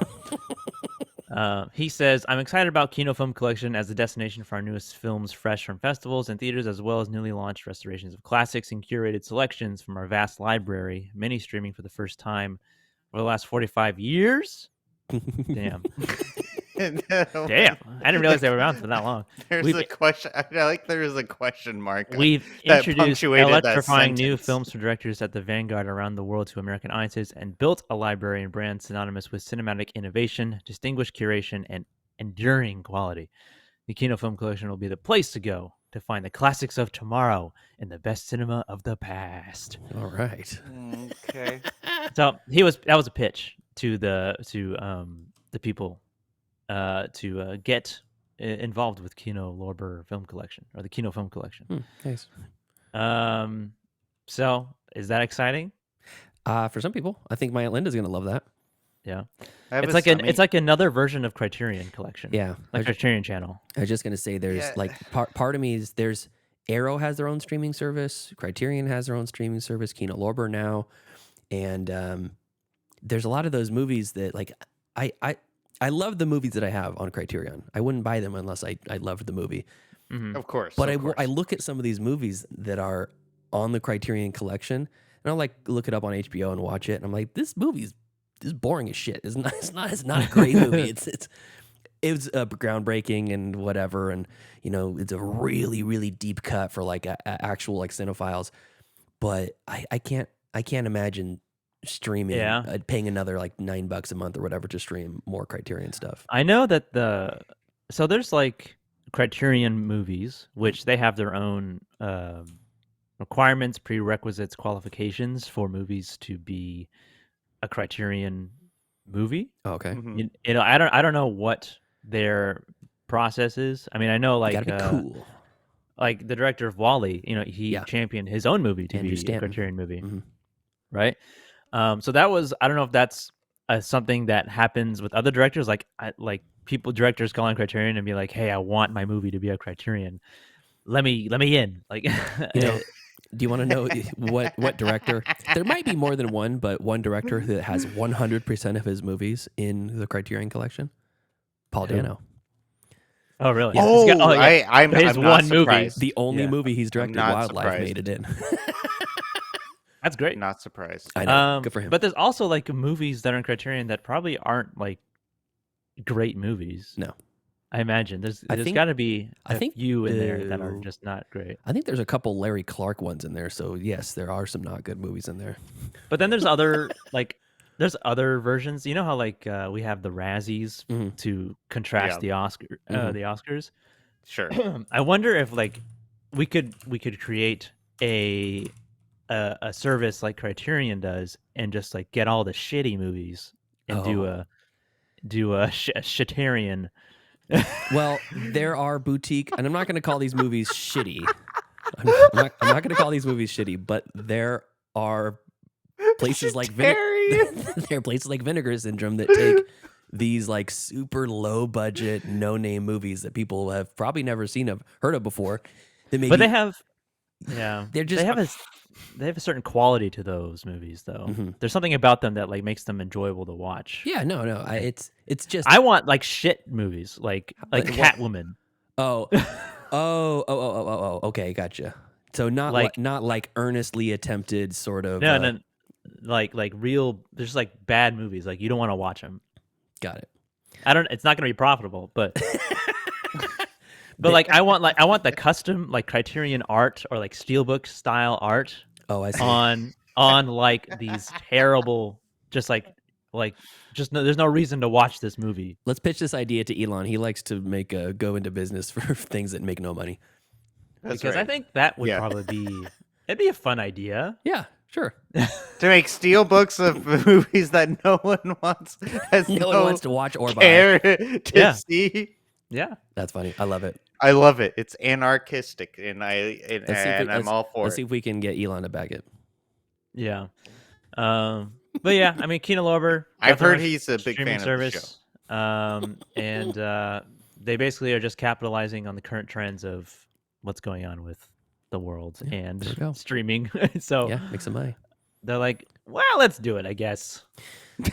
[SPEAKER 2] He says, I'm excited about Kino Film Collection as a destination for our newest films fresh from festivals and theaters, as well as newly launched restorations of classics and curated selections from our vast library, many streaming for the first time over the last 45 years. Damn. Damn. I didn't realize they were around for that long.
[SPEAKER 3] There's
[SPEAKER 2] We've-
[SPEAKER 3] a question. I like there is a question mark.
[SPEAKER 2] We've
[SPEAKER 3] that
[SPEAKER 2] introduced
[SPEAKER 3] punctuated that
[SPEAKER 2] electrifying new
[SPEAKER 3] sentence.
[SPEAKER 2] films for directors at the vanguard around the world to American audiences and built a library and brand synonymous with cinematic innovation, distinguished curation, and enduring quality. The Kino Film Collection will be the place to go to find the classics of tomorrow and the best cinema of the past.
[SPEAKER 1] All right.
[SPEAKER 3] Okay.
[SPEAKER 2] So that was a pitch to the people to get involved with Kino Lorber Film Collection or the Kino Film Collection.
[SPEAKER 1] Nice.
[SPEAKER 2] So is that exciting?
[SPEAKER 1] For some people, I think my Aunt Linda's going to love that.
[SPEAKER 2] Yeah.
[SPEAKER 3] I have
[SPEAKER 2] It's
[SPEAKER 3] a
[SPEAKER 2] like
[SPEAKER 3] semi-
[SPEAKER 2] it's like another version of Criterion Collection.
[SPEAKER 1] Yeah.
[SPEAKER 2] Like Criterion Channel.
[SPEAKER 1] I was just going to say there's
[SPEAKER 3] Yeah.
[SPEAKER 1] like part of me is there's Arrow has their own streaming service. Criterion has their own streaming service. Kino Lorber now. And there's a lot of those movies that like I love the movies that I have on Criterion. I wouldn't buy them unless I loved the movie.
[SPEAKER 3] Of course.
[SPEAKER 1] But
[SPEAKER 3] of course.
[SPEAKER 1] I look at some of these movies that are on the Criterion Collection, and I'll like look it up on HBO and watch it, and I'm like, this movie's boring as shit. It's not a great movie. It was groundbreaking and whatever, and it's a really really deep cut for like a actual like cinephiles. But I can't imagine streaming, paying another like $9 a month or whatever to stream more Criterion stuff.
[SPEAKER 2] I know that so there's like Criterion movies, which they have their own requirements, prerequisites, qualifications for movies to be a Criterion movie.
[SPEAKER 1] Oh, okay,
[SPEAKER 3] Mhm.
[SPEAKER 2] I don't know what their process is. I mean, I know like
[SPEAKER 1] gotta be cool.
[SPEAKER 2] like the director of Wall-E, he championed his own movie to
[SPEAKER 1] Andrew
[SPEAKER 2] be
[SPEAKER 1] Stanton.
[SPEAKER 2] a Criterion movie,
[SPEAKER 1] Mhm.
[SPEAKER 2] right? So that was, I don't know if that's something that happens with other directors, like directors calling Criterion and be like, "Hey, I want my movie to be a Criterion. Let me in." Like,
[SPEAKER 1] Do you want to know what director? There might be more than one, but one director that has 100% of his movies in the Criterion Collection, Paul
[SPEAKER 2] Who?
[SPEAKER 1] Dano.
[SPEAKER 2] oh really?
[SPEAKER 1] Yeah.
[SPEAKER 3] Oh,
[SPEAKER 2] He's got- yeah.
[SPEAKER 3] I'm
[SPEAKER 2] His
[SPEAKER 3] not
[SPEAKER 2] one movie.
[SPEAKER 3] surprised.
[SPEAKER 1] The only
[SPEAKER 2] Yeah.
[SPEAKER 1] movie he's directed,
[SPEAKER 3] not
[SPEAKER 1] Wildlife,
[SPEAKER 3] surprised.
[SPEAKER 1] made it in.
[SPEAKER 2] That's great.
[SPEAKER 3] Not surprised.
[SPEAKER 1] I know. Good for him.
[SPEAKER 2] But there's also like movies that are in Criterion that probably aren't like great movies.
[SPEAKER 1] No.
[SPEAKER 2] I imagine there's
[SPEAKER 1] think-
[SPEAKER 2] got to be
[SPEAKER 1] I
[SPEAKER 2] a
[SPEAKER 1] think
[SPEAKER 2] few in there that are
[SPEAKER 1] the-
[SPEAKER 2] just not great.
[SPEAKER 1] I think there's a couple Larry Clark ones in there. So yes, there are some not good movies in there.
[SPEAKER 2] But then there's other there's other versions. You know how like we have the Razzies
[SPEAKER 1] Mhm.
[SPEAKER 2] to contrast
[SPEAKER 3] Yeah.
[SPEAKER 2] the Oscar
[SPEAKER 1] Mhm.
[SPEAKER 2] the Oscars.
[SPEAKER 3] Sure.
[SPEAKER 2] I wonder if like we could create a service like Criterion does and just like get all the shitty movies and do a Shitarian.
[SPEAKER 1] Well, there are boutique, and I'm not going to call these movies shitty. I'm not going to call these movies shitty, but there are places like there are places like Vinegar Syndrome that take these like super low budget, no name movies that people have probably never heard of before. That maybe,
[SPEAKER 2] But they have, yeah,
[SPEAKER 1] they're just
[SPEAKER 2] they have a certain quality to those movies, though.
[SPEAKER 1] Mhm.
[SPEAKER 2] There's something about them that like makes them enjoyable to watch.
[SPEAKER 1] yeah, no, it's just
[SPEAKER 2] I want like shit movies, like Catwoman.
[SPEAKER 1] oh. Okay, gotcha. So not like earnestly attempted sort of.
[SPEAKER 2] No, like real. There's like bad movies. Like you don't want to watch them.
[SPEAKER 1] Got it.
[SPEAKER 2] It's not going to be profitable, but but like I want the custom like Criterion art or like Steelbook style art.
[SPEAKER 1] Oh, I see.
[SPEAKER 2] On like these terrible, just there's no reason to watch this movie.
[SPEAKER 1] Let's pitch this idea to Elon. He likes to go into business for things that make no money.
[SPEAKER 2] Because I think that would probably be it'd be a fun idea.
[SPEAKER 1] Yeah, sure.
[SPEAKER 3] To make steel books of movies that no one wants,
[SPEAKER 1] No one wants to watch or
[SPEAKER 3] care
[SPEAKER 1] buy.
[SPEAKER 3] to see.
[SPEAKER 2] Yeah,
[SPEAKER 1] That's funny. I love it.
[SPEAKER 3] I love it. It's anarchistic, and I'm all for
[SPEAKER 1] Let's
[SPEAKER 3] it.
[SPEAKER 1] see if we can get Elon to back it.
[SPEAKER 2] yeah. But yeah, I mean, Kino Lorber.
[SPEAKER 3] I've
[SPEAKER 2] definitely
[SPEAKER 3] heard
[SPEAKER 2] a
[SPEAKER 3] he's a big
[SPEAKER 2] streaming
[SPEAKER 3] fan of the
[SPEAKER 2] service. And they basically are just capitalizing on the current trends of what's going on with the world
[SPEAKER 1] there we
[SPEAKER 2] and
[SPEAKER 1] go.
[SPEAKER 2] streaming. So
[SPEAKER 1] Yeah, make some money.
[SPEAKER 2] they're like, well, let's do it, I guess.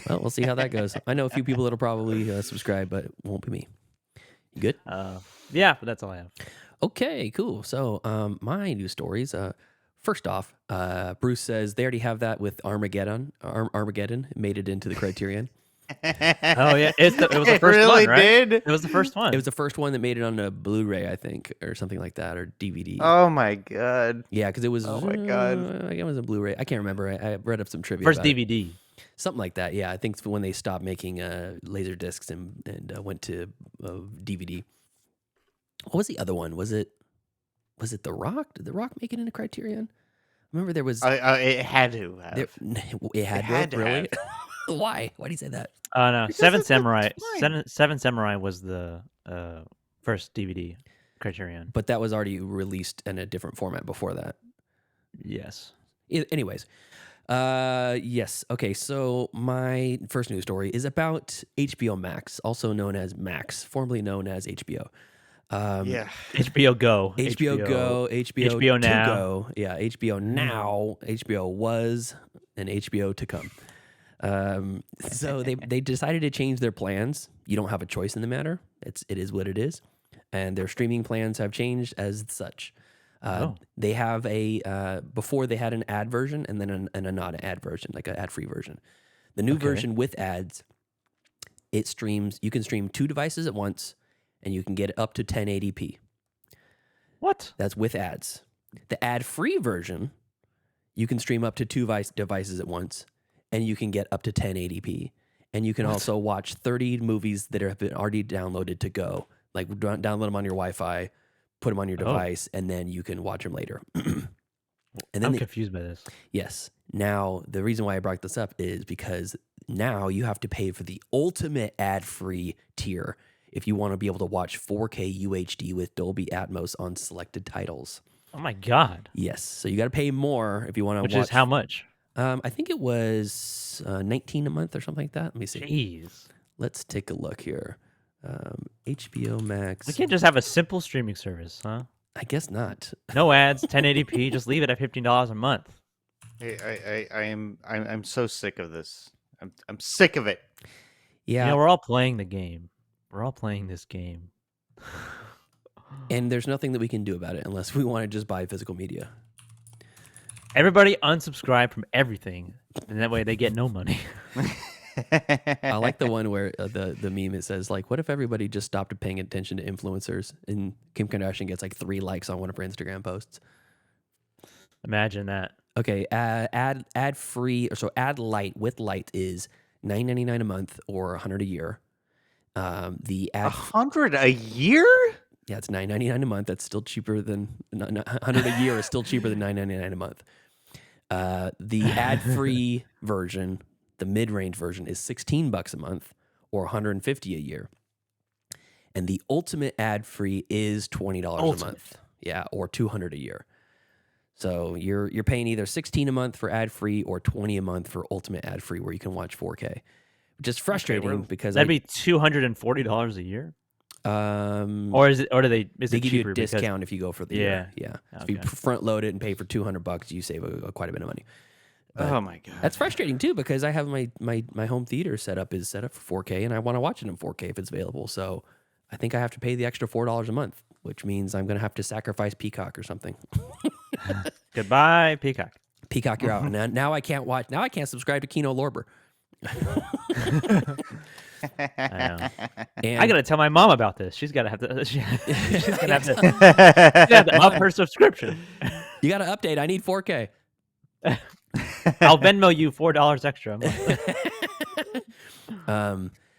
[SPEAKER 1] Well, we'll see how that goes. I know a few people that'll probably subscribe, but it won't be me. You good?
[SPEAKER 2] Yeah, but that's all I have.
[SPEAKER 1] Okay, cool. So, my news stories. First off, Bruce says they already have that with Armageddon. Armageddon made it into the Criterion.
[SPEAKER 2] Oh yeah, it was the
[SPEAKER 3] It
[SPEAKER 2] first
[SPEAKER 3] really
[SPEAKER 2] one, right?
[SPEAKER 3] did?
[SPEAKER 2] It was the first one.
[SPEAKER 1] It was the first one that made it on a Blu-ray, I think, or something like that, or DVD.
[SPEAKER 3] Oh my god!
[SPEAKER 1] Yeah, because it was.
[SPEAKER 3] Oh my God.
[SPEAKER 1] It was a Blu-ray. I can't remember. I read up some trivia.
[SPEAKER 2] first
[SPEAKER 1] about it.
[SPEAKER 2] DVD.
[SPEAKER 1] Something like that. Yeah, I think it's when they stopped making laser discs and went to DVD. What was the other one? Was it The Rock? Did The Rock make it into Criterion? Remember there was.
[SPEAKER 3] It had to have.
[SPEAKER 1] It had to, really.
[SPEAKER 3] have.
[SPEAKER 1] Why? Why do you say that?
[SPEAKER 2] Oh no,
[SPEAKER 3] Because
[SPEAKER 2] Seven
[SPEAKER 3] it's a
[SPEAKER 2] Samurai.
[SPEAKER 3] time.
[SPEAKER 2] Seven Samurai was the first DVD Criterion.
[SPEAKER 1] But that was already released in a different format before that.
[SPEAKER 2] Yes.
[SPEAKER 1] Anyways, yes. Okay, so my first news story is about HBO Max, also known as Max, formerly known as HBO.
[SPEAKER 3] Yeah.
[SPEAKER 2] HBO Go.
[SPEAKER 1] HBO Go, HBO
[SPEAKER 2] HBO Now.
[SPEAKER 1] to go. Yeah, HBO Now, HBO was, and HBO to come. So they decided to change their plans. You don't have a choice in the matter. It is what it is. And their streaming plans have changed as such. They have before they had an ad version and then a not an ad version, like an ad-free version. The new version with ads, you can stream 2 devices at once and you can get up to 1080p.
[SPEAKER 2] What?
[SPEAKER 1] That's with ads. The ad-free version, you can stream up to 2 devices at once and you can get up to 1080p. And you can also watch 30 movies that have been already downloaded to go. Like download them on your Wi-Fi, put them on your device, and then you can watch them later. And then
[SPEAKER 2] I'm confused by this.
[SPEAKER 1] Yes. Now, the reason why I brought this up is because now you have to pay for the ultimate ad-free tier if you want to be able to watch 4K UHD with Dolby Atmos on selected titles.
[SPEAKER 2] Oh my god.
[SPEAKER 1] Yes. So you got to pay more if you want to watch.
[SPEAKER 2] Which is how much?
[SPEAKER 1] I think it was $19 a month or something like that. Let me see.
[SPEAKER 2] Jeez.
[SPEAKER 1] Let's take a look here. HBO Max.
[SPEAKER 2] We can't just have a simple streaming service, huh?
[SPEAKER 1] I guess not.
[SPEAKER 2] No ads, 1080p. Just leave it at $15 a month.
[SPEAKER 3] I'm so sick of this. I'm sick of it.
[SPEAKER 1] Yeah.
[SPEAKER 2] You know, we're all playing the game. We're all playing this game.
[SPEAKER 1] And there's nothing that we can do about it unless we want to just buy physical media.
[SPEAKER 2] Everybody unsubscribe from everything, and that way they get no money.
[SPEAKER 1] I like the one where the meme, it says, like, what if everybody just stopped paying attention to influencers and Kim Kardashian gets like 3 likes on one of her Instagram posts?
[SPEAKER 2] Imagine that.
[SPEAKER 1] Okay, ad free, so ad light with light is $9.99 a month or $100 a year. The ad
[SPEAKER 3] 100 a year?
[SPEAKER 1] Yeah, it's $9.99 a month. That's still cheaper than $100 a year is still cheaper than $9.99 a month. The ad-free version, the mid-range version, is $16 a month or $150 a year. And the ultimate ad-free is $20 a month. Yeah, or $200 a year. So you're paying either $16 a month for ad-free or $20 a month for ultimate ad-free, where you can watch 4K, which is frustrating because
[SPEAKER 2] that'd be $240 a year. Or is it? Or do they? Is
[SPEAKER 1] they
[SPEAKER 2] it
[SPEAKER 1] give you a
[SPEAKER 2] cheaper
[SPEAKER 1] discount if you go for the year? Yeah. So if you front load it and pay for $200, you save quite a bit of money.
[SPEAKER 3] Oh my god,
[SPEAKER 1] that's frustrating too, because I have my home theater set up for 4K, and I want to watch it in 4K if it's available. So I think I have to pay the extra $4 a month, which means I'm going to have to sacrifice Peacock or something.
[SPEAKER 2] Goodbye, Peacock.
[SPEAKER 1] Peacock, you're out. Now I can't watch. Now I can't subscribe to Kino Lorber.
[SPEAKER 2] I know. I gotta tell my mom about this. She's gonna have to. She's gonna have to up her subscription.
[SPEAKER 1] You gotta update. I need 4K.
[SPEAKER 2] I'll Venmo you $4 extra.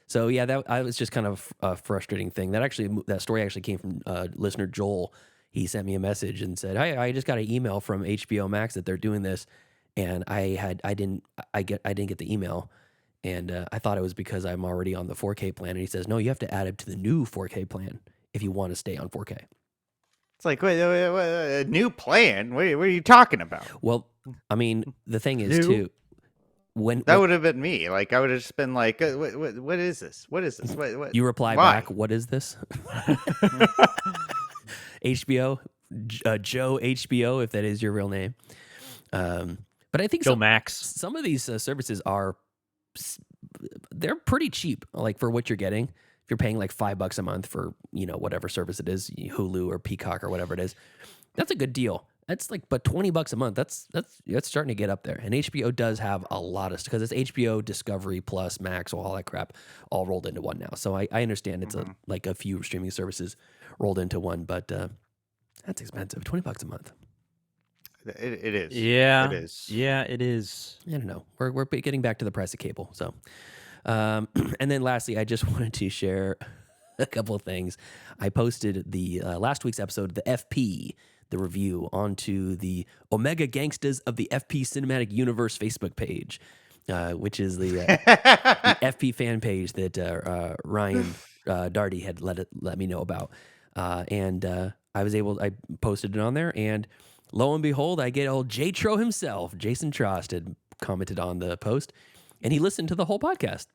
[SPEAKER 1] So yeah, that was just kind of a frustrating thing. That story actually came from listener Joel. He sent me a message and said, "Hey, I just got an email from HBO Max that they're doing this, and I didn't get the email, and I thought it was because I'm already on the 4K plan." And he says, "No, you have to add it to the new 4K plan if you want to stay on 4K."
[SPEAKER 3] It's like, wait, a new plan? What are you talking about?
[SPEAKER 1] Well, I mean, the thing is too,
[SPEAKER 3] that would have been me. Like, I would have just been like, what is this? What is this? What?
[SPEAKER 1] You reply back, "What is this?" HBO, Joe HBO, if that is your real name. But I think
[SPEAKER 2] Joe Max.
[SPEAKER 1] Some of these services they're pretty cheap, like for what you're getting. If you're paying like $5 a month for, whatever service it is, Hulu or Peacock or whatever it is, that's a good deal. That's like, but $20 a month, that's starting to get up there. And HBO does have a lot of, because it's HBO, Discovery Plus, Max, all that crap, all rolled into one now. So I understand it's like a few streaming services rolled into one, but that's expensive. $20 a month.
[SPEAKER 3] It is.
[SPEAKER 2] Yeah.
[SPEAKER 3] It is.
[SPEAKER 2] Yeah, it is.
[SPEAKER 1] I don't know. We're getting back to the price of cable. So, and then lastly, I just wanted to share a couple of things. I posted the last week's episode, the FP, the review, onto the Omega Gangsters of the FP Cinematic Universe Facebook page, which is the FP fan page that Ryan Darty had let me know about, and I posted it on there, and lo and behold, I get old JTRO himself, Jason Trost, had commented on the post, and he listened to the whole podcast,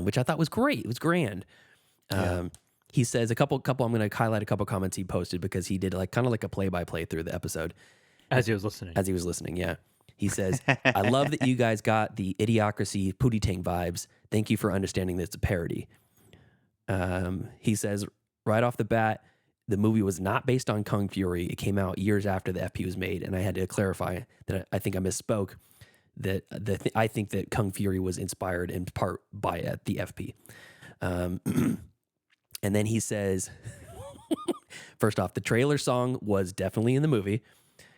[SPEAKER 1] which I thought was great. It was grand. He says a couple. I'm going to highlight a couple comments he posted because he did kind of like a play-by-play through the episode
[SPEAKER 2] as he was listening. Yeah. He says, "I love that you guys got the Idiocracy Pootie Tang vibes. Thank you for understanding that it's a parody." He says, right off the bat, the movie was not based on Kung Fury. It came out years after the FP was made, and I had to clarify that I think I misspoke. That I think that Kung Fury was inspired in part by the FP. And then he says, first off, the trailer song was definitely in the movie,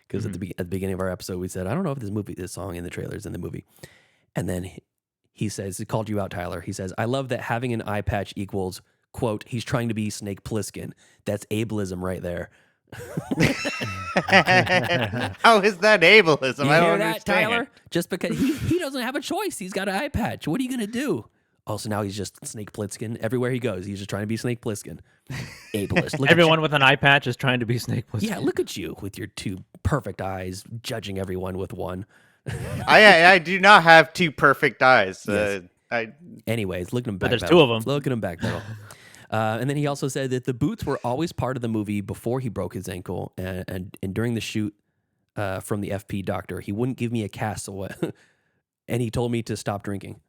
[SPEAKER 2] because at the beginning of our episode we said, I don't know if this song in the trailer is in the movie. And then he says, he called you out, Tyler. He says, "I love that having an eye patch equals, quote, he's trying to be Snake Plissken. That's ableism right there."
[SPEAKER 3] How is that ableism?
[SPEAKER 1] You
[SPEAKER 3] I don't
[SPEAKER 1] hear that,
[SPEAKER 3] understand.
[SPEAKER 1] Tyler? Just because he doesn't have a choice. He's got an eye patch. What are you going to do? Also, now he's just Snake Plissken. Everywhere he goes, he's just trying to be Snake Plissken. Ableist.
[SPEAKER 2] Everyone with an eye patch is trying to be Snake Plissken.
[SPEAKER 1] Yeah, look at you with your two perfect eyes, judging everyone with one.
[SPEAKER 3] I do not have two perfect eyes.
[SPEAKER 1] Yes. Anyways, look at him back.
[SPEAKER 2] But there's two of them.
[SPEAKER 1] Look at him back pedal. And then he also said that the boots were always part of the movie before he broke his ankle, and during the shoot from the FP doctor, he wouldn't give me a cast, and he told me to stop drinking.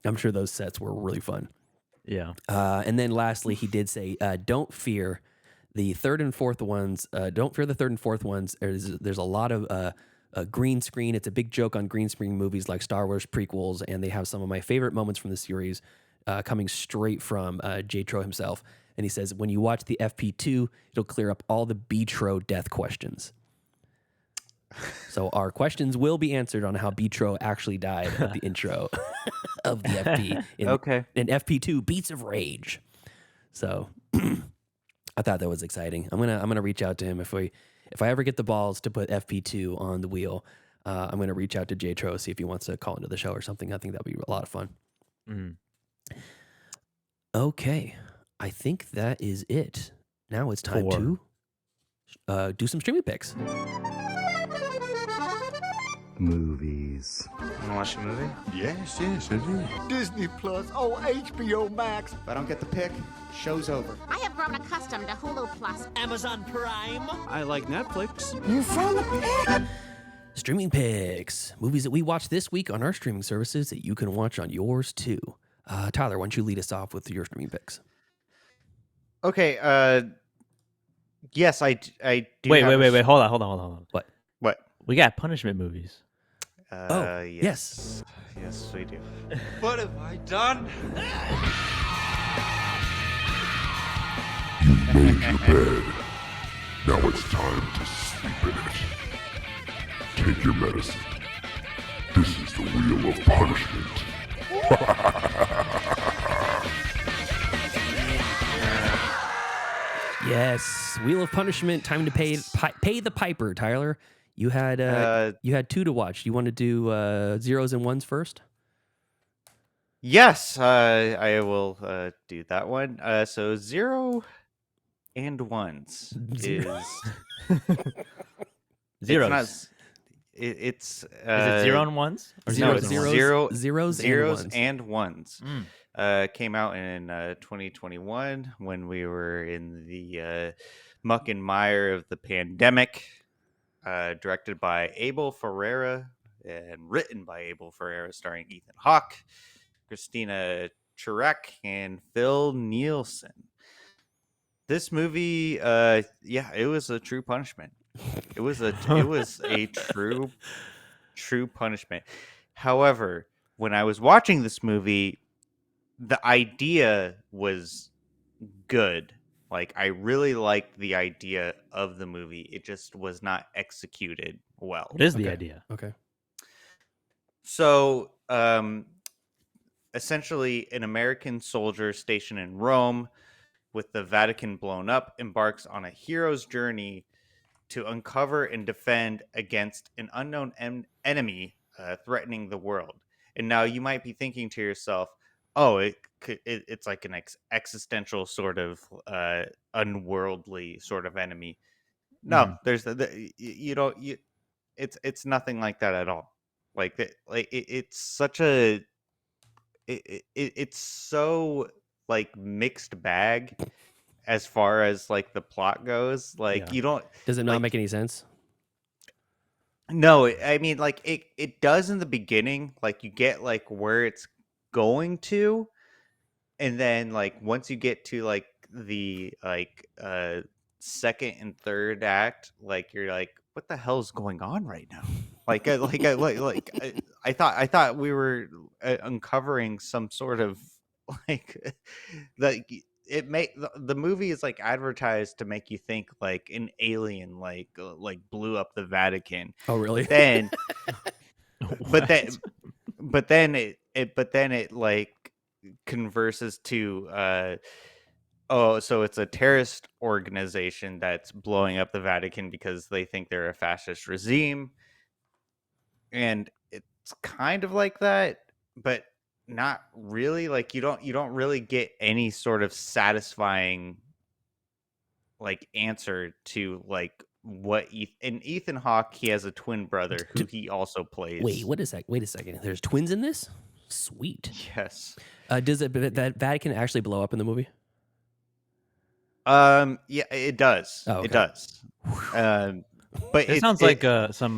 [SPEAKER 1] I'm sure those sets were really fun.
[SPEAKER 2] Yeah.
[SPEAKER 1] And then lastly, he did say, don't fear the third and fourth ones. Don't fear the third and fourth ones. There's a lot of green screen. It's a big joke on green screen movies like Star Wars prequels, and they have some of my favorite moments from the series coming straight from JTRO himself. And he says, when you watch the FP2, it'll clear up all the BTRO death questions. So our questions will be answered on how BTRO actually died at the intro of the FP in FP2 Beats of Rage. So I thought that was exciting. I'm gonna reach out to him if I ever get the balls to put FP2 on the wheel. I'm gonna reach out to JTRO, see if he wants to call into the show or something. I think that'd be a lot of fun.
[SPEAKER 2] Mm.
[SPEAKER 1] Okay, I think that is it. Now it's time
[SPEAKER 2] Four.
[SPEAKER 1] to do some streaming picks.
[SPEAKER 5] Movies.
[SPEAKER 6] Wanna watch a movie?
[SPEAKER 5] Yes, I do. Disney Plus. Oh, HBO Max.
[SPEAKER 7] If I don't get the pick, show's over.
[SPEAKER 8] I have grown accustomed to Hulu Plus.
[SPEAKER 9] Amazon Prime.
[SPEAKER 6] I like Netflix.
[SPEAKER 5] You found the pick.
[SPEAKER 1] Streaming picks, movies that we watched this week on our streaming services that you can watch on yours too. Tyler, why don't you lead us off with your streaming picks?
[SPEAKER 3] Okay. Yes, I do.
[SPEAKER 2] Wait,
[SPEAKER 3] have
[SPEAKER 2] wait. Hold on.
[SPEAKER 1] What?
[SPEAKER 3] What?
[SPEAKER 2] We got punishment movies.
[SPEAKER 3] Yes. Yes, we do.
[SPEAKER 6] What have I done?
[SPEAKER 10] You made your bed. Now it's time to sleep in it. Take your medicine. This is the wheel of punishment.
[SPEAKER 1] Yes, Wheel of Punishment. Time to pay the piper. Tyler, you had two to watch. You want to do zeros and ones first?
[SPEAKER 3] Yes, I will do that one. So 0 and 1s
[SPEAKER 1] Zero.
[SPEAKER 2] Zeros.
[SPEAKER 3] It's
[SPEAKER 2] Is it 0 and 1s? Or
[SPEAKER 1] Zero,
[SPEAKER 3] it's
[SPEAKER 1] zeros,
[SPEAKER 3] zeros
[SPEAKER 1] and
[SPEAKER 3] and 1s. Came out in 2021 when we were in the muck and mire of the pandemic. Directed by Abel Ferreira and written by Abel Ferreira, starring Ethan Hawke, Christina Chirac, and Phil Nielsen. This movie, it was a true punishment. It was a true punishment. However, when I was watching this movie, the idea was good. Like, I really liked the idea of the movie. It just was not executed well.
[SPEAKER 2] What is the
[SPEAKER 1] Okay.
[SPEAKER 2] idea?
[SPEAKER 1] Okay.
[SPEAKER 3] So, essentially, an American soldier stationed in Rome with the Vatican blown up embarks on a hero's journey to uncover and defend against an unknown enemy threatening the world. And now you might be thinking to yourself, oh, it's like an existential sort of unworldly sort of enemy. No, there's it's nothing like that at all. It's such a it's so like mixed bag as far as like the plot goes. Like,
[SPEAKER 2] Yeah.
[SPEAKER 3] you don't.
[SPEAKER 1] Does it not
[SPEAKER 3] like,
[SPEAKER 1] make any sense?
[SPEAKER 3] No, I mean, like it does in the beginning. Like, you get like where it's going to, and then like once you get to like the second and third act, like you're like, what the hell is going on right now? I thought we were uncovering some sort of like the movie is like advertised to make you think like an alien like blew up the Vatican.
[SPEAKER 1] Oh, really?
[SPEAKER 3] Then but then it like converses to so it's a terrorist organization that's blowing up the Vatican because they think they're a fascist regime. And it's kind of like that, but not really. Like, you don't really get any sort of satisfying like answer to like what Ethan Hawke, he has a twin brother who he also plays.
[SPEAKER 1] Wait a second. There's twins in this? Sweet.
[SPEAKER 3] Yes.
[SPEAKER 1] Does that Vatican actually blow up in the movie?
[SPEAKER 3] Yeah, it does.
[SPEAKER 1] Oh, okay.
[SPEAKER 3] It does. But
[SPEAKER 2] It sounds like some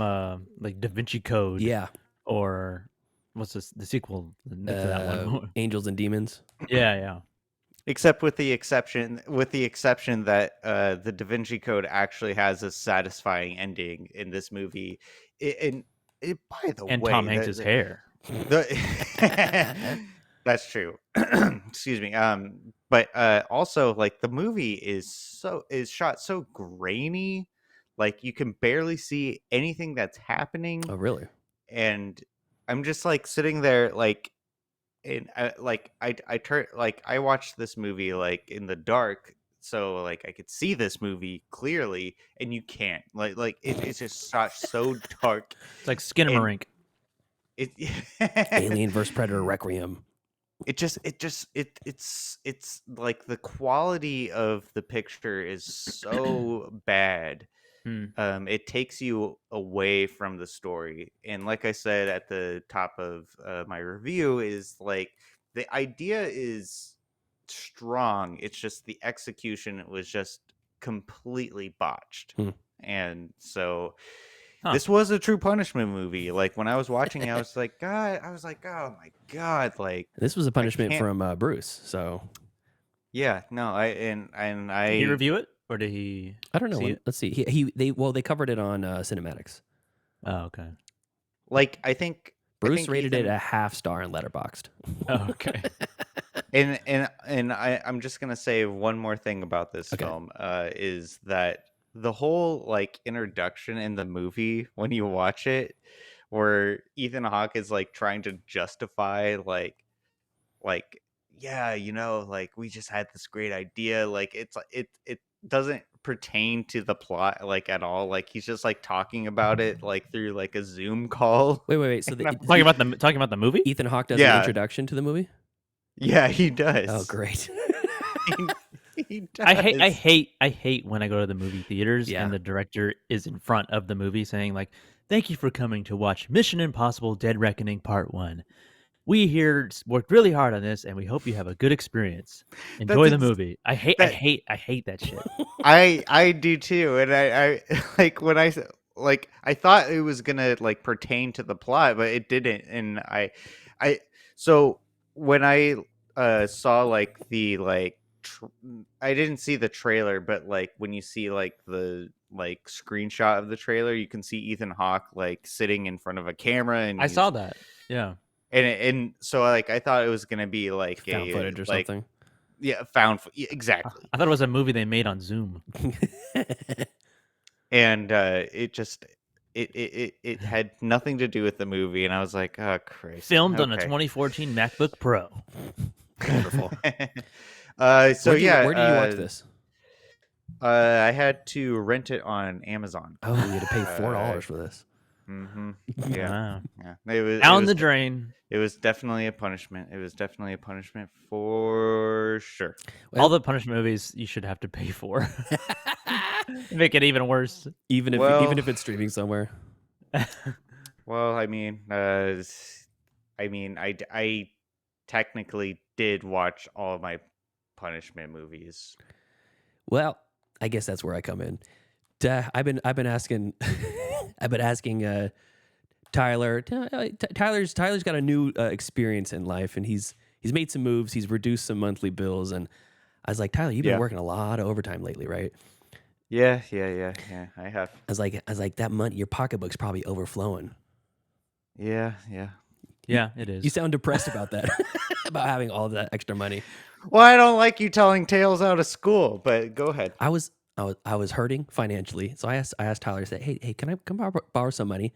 [SPEAKER 2] like Da Vinci Code.
[SPEAKER 1] Yeah.
[SPEAKER 2] Or what's this? The sequel to that one?
[SPEAKER 1] Angels and Demons.
[SPEAKER 2] Yeah.
[SPEAKER 3] except with the exception that the Da Vinci Code actually has a satisfying ending in this movie. By the
[SPEAKER 2] And
[SPEAKER 3] way,
[SPEAKER 2] Tom Hanks' hair.
[SPEAKER 3] That's true. Excuse me. But also, like, the movie is shot so grainy, like you can barely see anything that's happening.
[SPEAKER 1] Oh, really?
[SPEAKER 3] And I'm just like sitting there, like, and I watched this movie like in the dark, so like I could see this movie clearly, and you can't it's just so dark.
[SPEAKER 2] It's like Skinnamarink.
[SPEAKER 3] It
[SPEAKER 1] Alien vs Predator Requiem.
[SPEAKER 3] it's like the quality of the picture is so bad. It takes you away from the story, and like I said at the top of my review, is like the idea is strong. It's just the execution was just completely botched. And so this was a True Punishment movie. Like when I was watching it, I was like, oh my God, like
[SPEAKER 1] This was a punishment from Bruce. So
[SPEAKER 3] yeah, no,
[SPEAKER 2] Did he review it or did he?
[SPEAKER 1] I don't know.
[SPEAKER 2] See it?
[SPEAKER 1] Let's see. They covered it on Cinematics.
[SPEAKER 2] Oh, okay.
[SPEAKER 3] like I think
[SPEAKER 1] Bruce rated it a half star in Letterboxd.
[SPEAKER 2] Oh, okay.
[SPEAKER 3] And I'm just gonna say one more thing about this film is that the whole like introduction in the movie when you watch it, where Ethan Hawke is like trying to justify like yeah, you know, like we just had this great idea, like it doesn't pertain to the plot like at all. Like he's just like talking about it like through like a Zoom call.
[SPEAKER 1] Wait. So
[SPEAKER 2] talking about the movie?
[SPEAKER 1] Ethan Hawke does an introduction to the movie?
[SPEAKER 3] Yeah, he does.
[SPEAKER 1] Oh, great.
[SPEAKER 3] He does.
[SPEAKER 2] I hate when I go to the movie theaters and the director is in front of the movie saying like, "Thank you for coming to watch Mission Impossible: Dead Reckoning Part 1. We here worked really hard on this, and we hope you have a good experience. Enjoy the movie." I hate that shit.
[SPEAKER 3] I do too, and I like when I thought it was gonna like pertain to the plot, but it didn't, and so when I saw like the like I didn't see the trailer, but like when you see like the like screenshot of the trailer, you can see Ethan Hawke like sitting in front of a camera, and
[SPEAKER 2] I saw that. Yeah.
[SPEAKER 3] And so like I thought it was gonna be like
[SPEAKER 1] found footage or something.
[SPEAKER 3] Yeah, exactly.
[SPEAKER 2] I thought it was a movie they made on Zoom.
[SPEAKER 3] And it had nothing to do with the movie, and I was like, oh Christ.
[SPEAKER 2] Filmed on a 2014 MacBook Pro.
[SPEAKER 1] Wonderful.
[SPEAKER 3] So
[SPEAKER 1] where
[SPEAKER 3] yeah,
[SPEAKER 1] did you watch this?
[SPEAKER 3] I had to rent it on Amazon.
[SPEAKER 1] Oh, you had to pay $4 for this.
[SPEAKER 3] Mm-hmm. Yeah.
[SPEAKER 2] Wow.
[SPEAKER 3] Yeah. It
[SPEAKER 2] Down
[SPEAKER 3] was
[SPEAKER 2] the drain.
[SPEAKER 3] It was definitely a punishment. It was definitely a punishment for sure.
[SPEAKER 2] All the punishment movies you should have to pay for. Make it even worse.
[SPEAKER 1] Even if it's streaming somewhere.
[SPEAKER 3] Well, I technically did watch all of my punishment movies.
[SPEAKER 1] Well, I guess that's where I come in. I've been asking Tyler. Tyler's got a new experience in life, and he's made some moves. He's reduced some monthly bills, and I was like, Tyler, you've been working a lot of overtime lately, right?
[SPEAKER 3] Yeah. I have.
[SPEAKER 1] I was like, that money, your pocketbook's probably overflowing.
[SPEAKER 3] Yeah.
[SPEAKER 2] Yeah, it is.
[SPEAKER 1] You sound depressed about that, about having all of that extra money.
[SPEAKER 3] Well, I don't like you telling tales out of school, but go ahead.
[SPEAKER 1] I was hurting financially, so I asked Tyler. I said, "Hey, can I borrow some money?"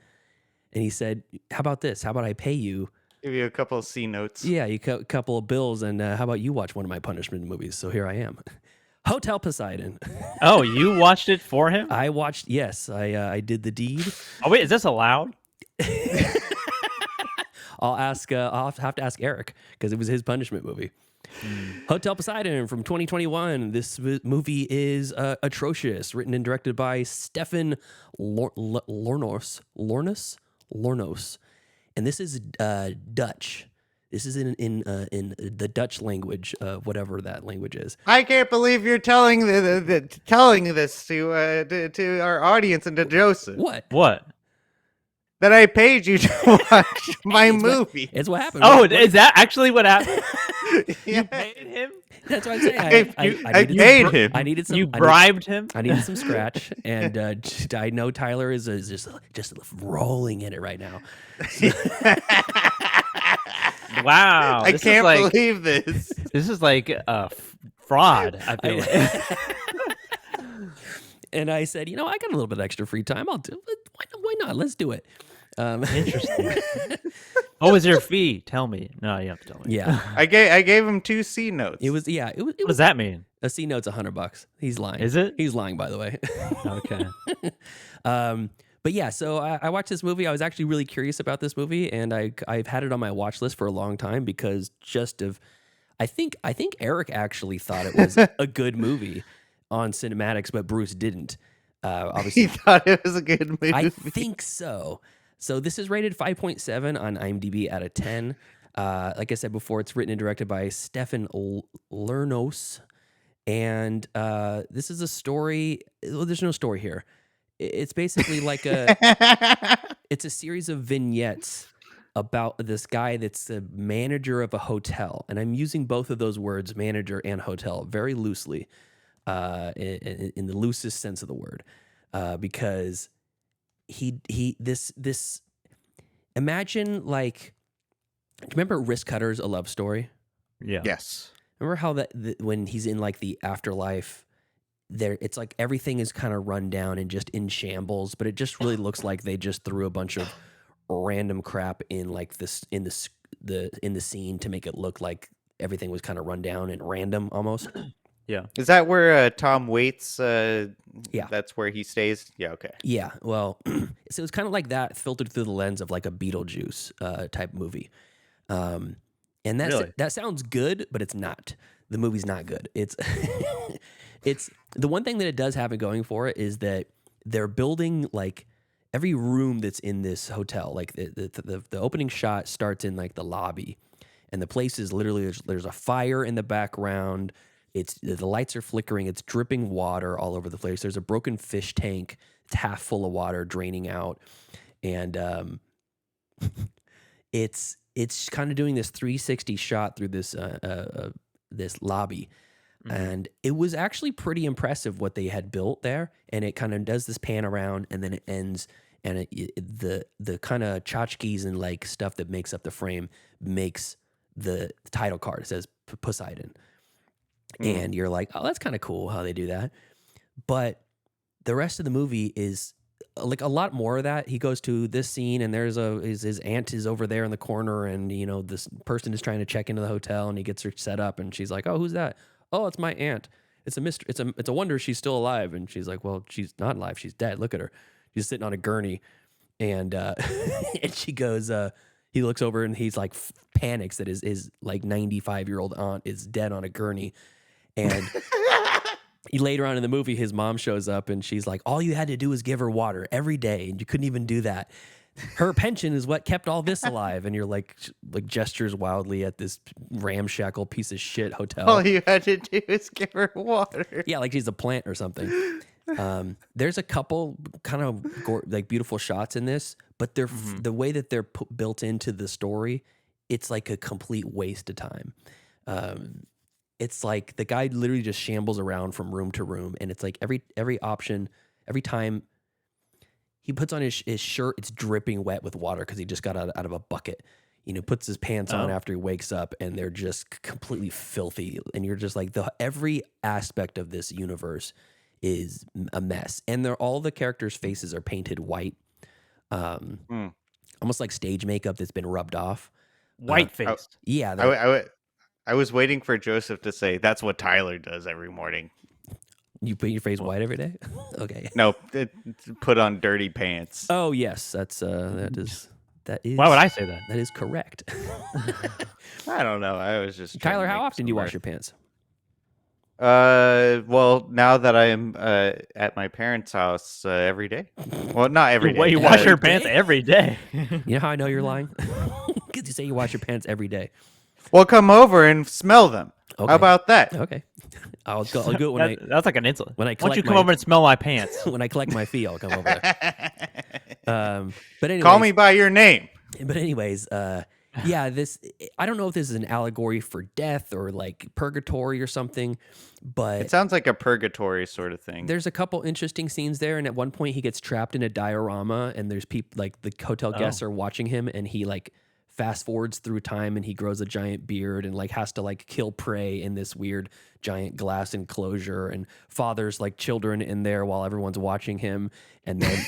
[SPEAKER 1] And he said, "How about this? How about I pay you?
[SPEAKER 3] Give you a couple of C notes.
[SPEAKER 1] Yeah, you couple of bills, and how about you watch one of my punishment movies?" So here I am, Hotel Poseidon.
[SPEAKER 2] Oh, you watched it for him?
[SPEAKER 1] I watched. Yes, I did the deed.
[SPEAKER 2] Oh wait, is this allowed?
[SPEAKER 1] I'll have to ask Eric because it was his punishment movie. Hotel Poseidon from 2021. This movie is atrocious. Written and directed by Stefan Lornos, and this is Dutch. This is in the Dutch language, whatever that language is.
[SPEAKER 3] I can't believe you're telling telling this to our audience and to Joseph.
[SPEAKER 1] What?
[SPEAKER 3] That I paid you to watch my movie.
[SPEAKER 1] It's what happened.
[SPEAKER 2] Oh, is that actually what happened?
[SPEAKER 3] Yeah.
[SPEAKER 2] You paid him?
[SPEAKER 1] That's what I'm saying.
[SPEAKER 3] I paid him.
[SPEAKER 1] I needed some.
[SPEAKER 2] You bribed him?
[SPEAKER 1] I needed some scratch, and I know Tyler is just rolling in it right now.
[SPEAKER 2] Wow,
[SPEAKER 3] I can't believe this.
[SPEAKER 2] This is like a fraud. I feel like.
[SPEAKER 1] And I said, I got a little bit of extra free time. I'll do it. Why not? Let's do it.
[SPEAKER 2] Interesting. What was your fee? Tell me. No, you have to tell me.
[SPEAKER 1] Yeah,
[SPEAKER 3] I gave him 2 C notes.
[SPEAKER 1] it was. Yeah, it
[SPEAKER 2] What
[SPEAKER 1] was.
[SPEAKER 2] does that mean?
[SPEAKER 1] A C note's $100. He's lying.
[SPEAKER 2] Is it?
[SPEAKER 1] He's lying, by the way.
[SPEAKER 2] Okay.
[SPEAKER 1] But yeah, so I watched this movie. I was actually really curious about this movie, and I've had it on my watch list for a long time because I think Eric actually thought it was a good movie on cinematics, but Bruce didn't. Obviously,
[SPEAKER 3] He thought it was a good movie.
[SPEAKER 1] I think so. So this is rated 5.7 on IMDb out of 10. Like I said before, it's written and directed by Stefan Lernos. And this is a story. Well, there's no story here. It's basically like it's a series of vignettes about this guy that's the manager of a hotel. And I'm using both of those words, manager and hotel, very loosely, in the loosest sense of the word, because this imagine, like, remember Risk Cutters, A Love Story?
[SPEAKER 2] Yeah.
[SPEAKER 3] Yes.
[SPEAKER 1] Remember how when he's in like the afterlife, it's like everything is kind of run down and just in shambles, but it just really looks like they just threw a bunch of random crap in like this in the scene to make it look like everything was kind of run down and random almost.
[SPEAKER 2] Yeah.
[SPEAKER 3] Is that where Tom Waits?
[SPEAKER 1] Yeah.
[SPEAKER 3] That's where he stays. Yeah. Okay.
[SPEAKER 1] Yeah, well, so it's kind of like that filtered through the lens of like a Beetlejuice type movie. And
[SPEAKER 2] Really?
[SPEAKER 1] that sounds good, but it's not. The movie's not good. It's it's the one thing that it does have it going for it is that they're building like every room that's in this hotel. Like the opening shot starts in like the lobby, and the place is literally there's a fire in the background. The lights are flickering. It's dripping water all over the place. There's a broken fish tank. It's half full of water draining out, and it's kind of doing this 360 shot through this this lobby, and it was actually pretty impressive what they had built there. And it kind of does this pan around, and then it ends, and the kind of tchotchkes and like stuff that makes up the frame makes the title card. It says Poseidon. And you're like, oh, that's kind of cool how they do that. But the rest of the movie is like a lot more of that. He goes to this scene, and there's his aunt is over there in the corner, and you know this person is trying to check into the hotel, and he gets her set up, and she's like, oh, who's that? Oh, it's my aunt. It's a mystery. It's a wonder she's still alive. And she's like, well, she's not alive. She's dead. Look at her. She's sitting on a gurney, and and she goes. He looks over, and he's like panics that his like 95-year-old aunt is dead on a gurney. And later on in the movie, his mom shows up, and she's like, all you had to do was give her water every day, and you couldn't even do that. Her pension is what kept all this alive. And you're like gestures wildly at this ramshackle piece of shit hotel.
[SPEAKER 3] All you had to do is give her water.
[SPEAKER 1] Yeah, like she's a plant or something. There's a couple kind of like beautiful shots in this, but they're the way that they're built into the story, it's like a complete waste of time. It's like the guy literally just shambles around from room to room, and it's like every option, every time he puts on his shirt, it's dripping wet with water because he just got out of a bucket. You know, puts his pants on after he wakes up, and they're just completely filthy. And you're just like, every aspect of this universe is a mess, and all the characters' faces are painted white, almost like stage makeup that's been rubbed off.
[SPEAKER 2] White faced.
[SPEAKER 1] Yeah,
[SPEAKER 3] I was waiting for Joseph to say that's what Tyler does every morning.
[SPEAKER 1] you put your face white every day. Okay.
[SPEAKER 3] No, put on dirty pants.
[SPEAKER 1] Oh yes, that is.
[SPEAKER 2] Why would I say that?
[SPEAKER 1] That is correct.
[SPEAKER 3] I don't know. I was just trying
[SPEAKER 1] Tyler,
[SPEAKER 3] to
[SPEAKER 1] how
[SPEAKER 3] make
[SPEAKER 1] often do you wash your pants?
[SPEAKER 3] Well, now that I am at my parents' house every day. Well, not every day.
[SPEAKER 2] Well, you wash your pants every day.
[SPEAKER 1] You know how I know you're lying? Because you say you wash your pants every day.
[SPEAKER 3] Well, come over and smell them.
[SPEAKER 1] Okay.
[SPEAKER 3] How about that?
[SPEAKER 1] Okay. I'll do it when
[SPEAKER 2] That's like an insult.
[SPEAKER 1] when I
[SPEAKER 2] Why don't you
[SPEAKER 1] collect
[SPEAKER 2] come
[SPEAKER 1] my-
[SPEAKER 2] over and smell my pants?
[SPEAKER 1] when I collect my fee, I'll come over there. But anyways,
[SPEAKER 3] Call me by your name.
[SPEAKER 1] But anyways, yeah, I don't know if this is an allegory for death or like purgatory or something, but
[SPEAKER 3] It sounds like a purgatory sort of thing.
[SPEAKER 1] there's a couple interesting scenes there. And at one point, he gets trapped in a diorama, and there's people like the hotel guests are watching him, and he like fast forwards through time and he grows a giant beard and like has to like kill prey in this weird giant glass enclosure and fathers like children in there while everyone's watching him. And then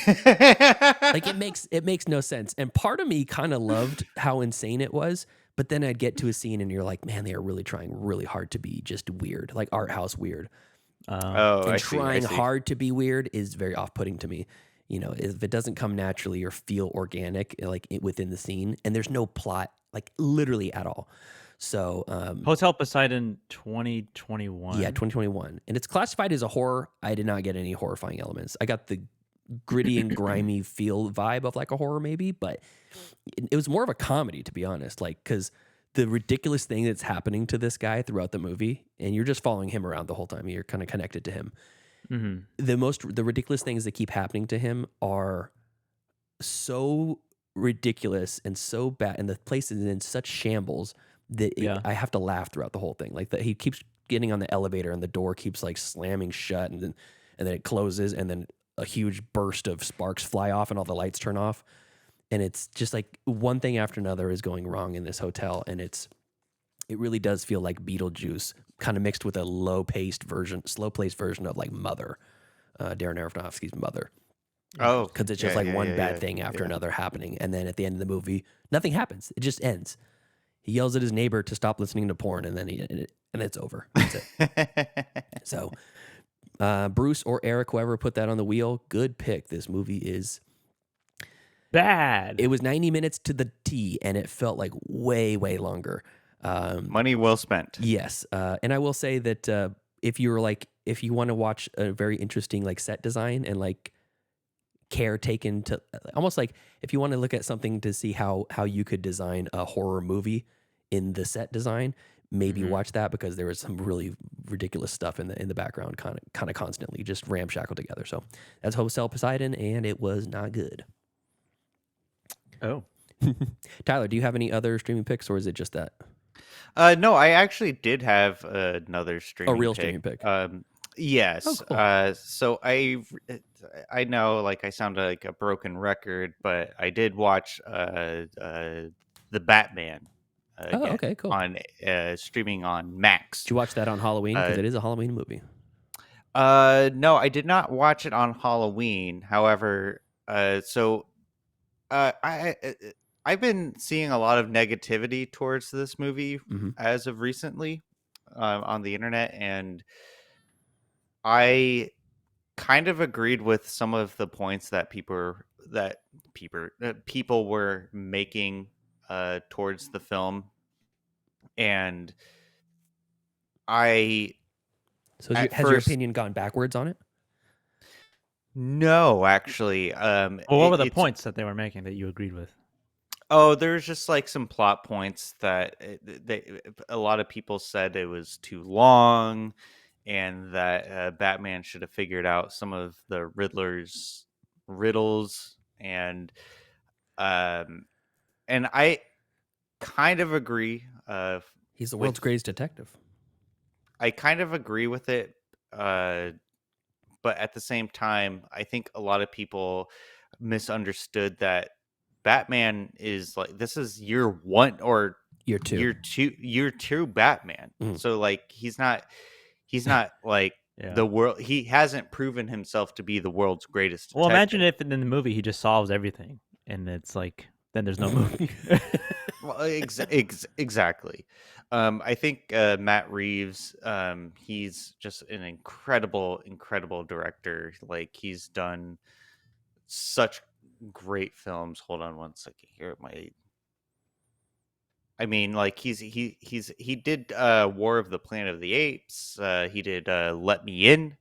[SPEAKER 1] like it makes no sense. And part of me kind of loved how insane it was, but then I'd get to a scene and you're like, man, they are really trying really hard to be just weird, like art house weird. And trying hard to be weird is very off-putting to me. You know, if it doesn't come naturally or feel organic, like within the scene, and there's no plot, like literally at all. So,
[SPEAKER 2] Hotel Poseidon 2021.
[SPEAKER 1] Yeah, 2021, and it's classified as a horror. I did not get any horrifying elements. I got the gritty and grimy feel vibe of like a horror maybe, but it was more of a comedy, to be honest. Like, because the ridiculous thing that's happening to this guy throughout the movie, and you're just following him around the whole time. You're kind of connected to him. The ridiculous things that keep happening to him are so ridiculous and so bad, and the place is in such shambles that I have to laugh throughout the whole thing. Like that, he keeps getting on the elevator and the door keeps like slamming shut, and then it closes, and then a huge burst of sparks fly off, and all the lights turn off, and it's just like one thing after another is going wrong in this hotel, and it really does feel like Beetlejuice, kind of mixed with a slow-paced version of like Mother, Darren Aronofsky's Mother.
[SPEAKER 3] Oh,
[SPEAKER 1] because it's just like one bad thing after another happening, and then at the end of the movie, nothing happens. It just ends. He yells at his neighbor to stop listening to porn, and then it's over. That's it. So, Bruce or Eric, whoever put that on the wheel, good pick. This movie is
[SPEAKER 2] bad.
[SPEAKER 1] It was 90 minutes to the T, and it felt like way, way longer.
[SPEAKER 3] Money well spent.
[SPEAKER 1] Yes. And I will say that if you want to watch a very interesting like set design and like care taken to almost like if you want to look at something to see how you could design a horror movie in the set design, maybe watch that, because there was some really ridiculous stuff in the background kind of constantly just ramshackled together. So that's Hotel Poseidon, and it was not good.
[SPEAKER 2] Oh.
[SPEAKER 1] Tyler, do you have any other streaming picks, or is it just that?
[SPEAKER 3] No, I actually did have another streaming
[SPEAKER 1] real
[SPEAKER 3] pick.
[SPEAKER 1] streaming pick.
[SPEAKER 3] Yes.
[SPEAKER 1] Oh, cool.
[SPEAKER 3] So I know like I sound like a broken record, but I did watch the Batman. Again,
[SPEAKER 1] okay, cool.
[SPEAKER 3] On streaming on Max.
[SPEAKER 1] Did you watch that on Halloween? Because it is a Halloween movie.
[SPEAKER 3] No, I did not watch it on Halloween. However, I've been seeing a lot of negativity towards this movie as of recently on the internet, and I kind of agreed with some of the points that people were making towards the film, and has
[SPEAKER 1] your opinion gone backwards on it?
[SPEAKER 3] No, actually.
[SPEAKER 2] Well, what were the points that they were making that you agreed with?
[SPEAKER 3] Oh, there's just like some plot points that a lot of people said it was too long, and that Batman should have figured out some of the Riddler's riddles, and I kind of agree.
[SPEAKER 1] He's the world's greatest detective.
[SPEAKER 3] I kind of agree with it, but at the same time, I think a lot of people misunderstood that Batman is like, this is year one or
[SPEAKER 1] year two
[SPEAKER 3] Batman. So like he's not like the world. He hasn't proven himself to be the world's greatest detective.
[SPEAKER 2] Well, imagine if in the movie he just solves everything, and it's like then there's no movie.
[SPEAKER 3] Well, exactly. I think Matt Reeves, he's just an incredible director. Like he's done such great films. Hold on one second here. Like he did War of the Planet of the Apes. He did Let Me In,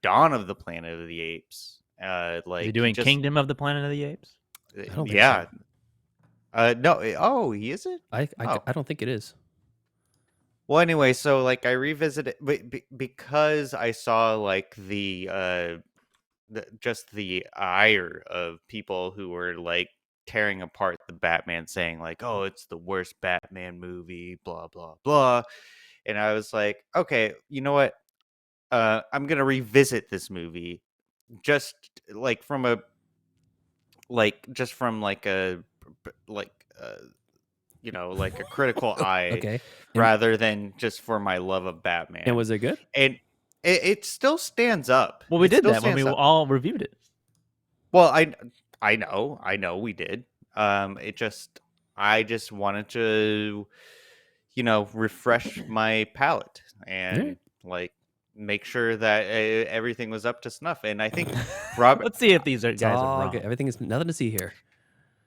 [SPEAKER 3] Dawn of the Planet of the Apes.
[SPEAKER 2] Is he doing Kingdom of the Planet of the Apes?
[SPEAKER 1] I don't think
[SPEAKER 3] yeah.
[SPEAKER 1] so.
[SPEAKER 3] No. Oh, he isn't.
[SPEAKER 1] I don't think it is.
[SPEAKER 3] Well, anyway, so like I revisited because I saw like the ire of people who were like tearing apart the Batman, saying like, "Oh, it's the worst Batman movie," blah blah blah, and I was like, "Okay, you know what? I'm gonna revisit this movie, just like from a like a critical eye,
[SPEAKER 1] Okay.
[SPEAKER 3] rather than just for my love of Batman.
[SPEAKER 1] And was it good?
[SPEAKER 3] And it still stands up.
[SPEAKER 2] Well, we
[SPEAKER 3] It
[SPEAKER 2] did
[SPEAKER 3] still
[SPEAKER 2] that when we
[SPEAKER 3] stands up.
[SPEAKER 2] all reviewed it.
[SPEAKER 3] Well, I know we did. I just wanted to, refresh my palate and like make sure that everything was up to snuff. And I think Robert,
[SPEAKER 2] Let's see if these guys are
[SPEAKER 1] all
[SPEAKER 2] wrong.
[SPEAKER 1] good. Everything is nothing to see here.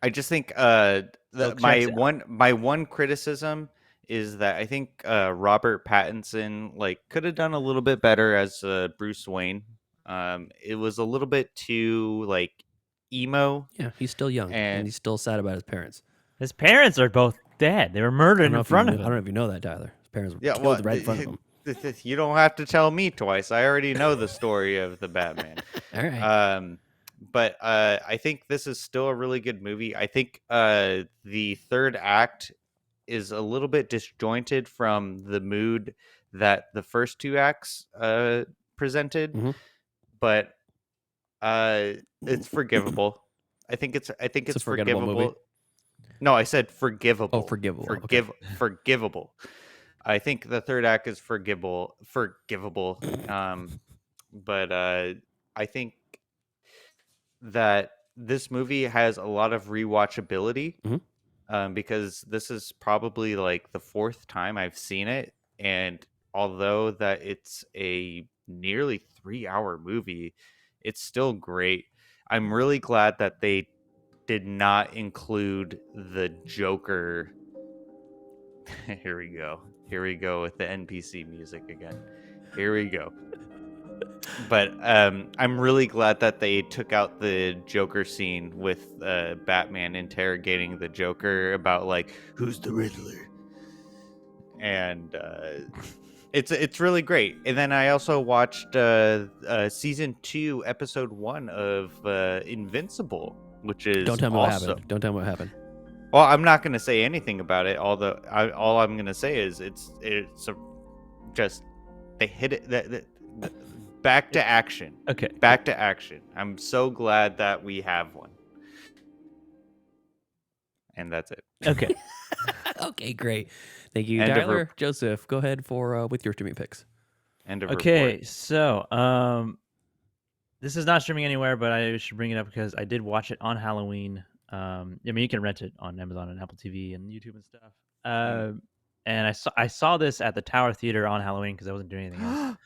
[SPEAKER 3] I just think
[SPEAKER 2] checks out.
[SPEAKER 3] my one criticism is that I think Robert Pattinson could have done a little bit better as Bruce Wayne. It was a little bit too emo.
[SPEAKER 1] Yeah, he's still young and he's still sad about his parents.
[SPEAKER 2] His parents are both dead. They were murdered in front of
[SPEAKER 1] I
[SPEAKER 2] him.
[SPEAKER 1] don't know if you know that, Tyler. His parents were
[SPEAKER 3] Yeah,
[SPEAKER 1] killed right in front of him.
[SPEAKER 3] You don't have to tell me twice. I already know the story of the Batman.
[SPEAKER 1] All right.
[SPEAKER 3] But I think this is still a really good movie. I think the third act is a little bit disjointed from the mood that the first two acts presented,
[SPEAKER 1] Mhm.
[SPEAKER 3] but it's forgivable. I think it's
[SPEAKER 1] a forgettable
[SPEAKER 3] forgivable.
[SPEAKER 1] movie?
[SPEAKER 3] No, I said forgivable.
[SPEAKER 1] Oh, forgivable. Okay.
[SPEAKER 3] Forgivable. I think the third act is forgivable. But I think that this movie has a lot of rewatchability, because this is probably the fourth time I've seen it, and although that it's a nearly 3-hour movie, it's still great. I'm really glad that they did not include the Joker. Here we go with the NPC music again. Here we go. But I'm really glad that they took out the Joker scene with Batman interrogating the Joker about who's the Riddler, and it's really great. And then I also watched season 2, episode 1 of Invincible, which is
[SPEAKER 1] Don't tell me
[SPEAKER 3] also...
[SPEAKER 1] what happened. Don't tell me what happened.
[SPEAKER 3] Well, I'm not going to say anything about it. Although all I'm going to say is just they hit it. Back to action.
[SPEAKER 2] Okay.
[SPEAKER 3] Back to action. I'm so glad that we have one. And that's it.
[SPEAKER 2] Okay.
[SPEAKER 1] Okay, great. Thank you,
[SPEAKER 3] End of
[SPEAKER 1] Tyler. Joseph, go ahead with your streaming picks.
[SPEAKER 3] End of
[SPEAKER 2] Okay,
[SPEAKER 3] report.
[SPEAKER 2] so this is not streaming anywhere, but I should bring it up because I did watch it on Halloween. I mean, you can rent it on Amazon and Apple TV and YouTube and stuff. And I saw this at the Tower Theater on Halloween because I wasn't doing anything else.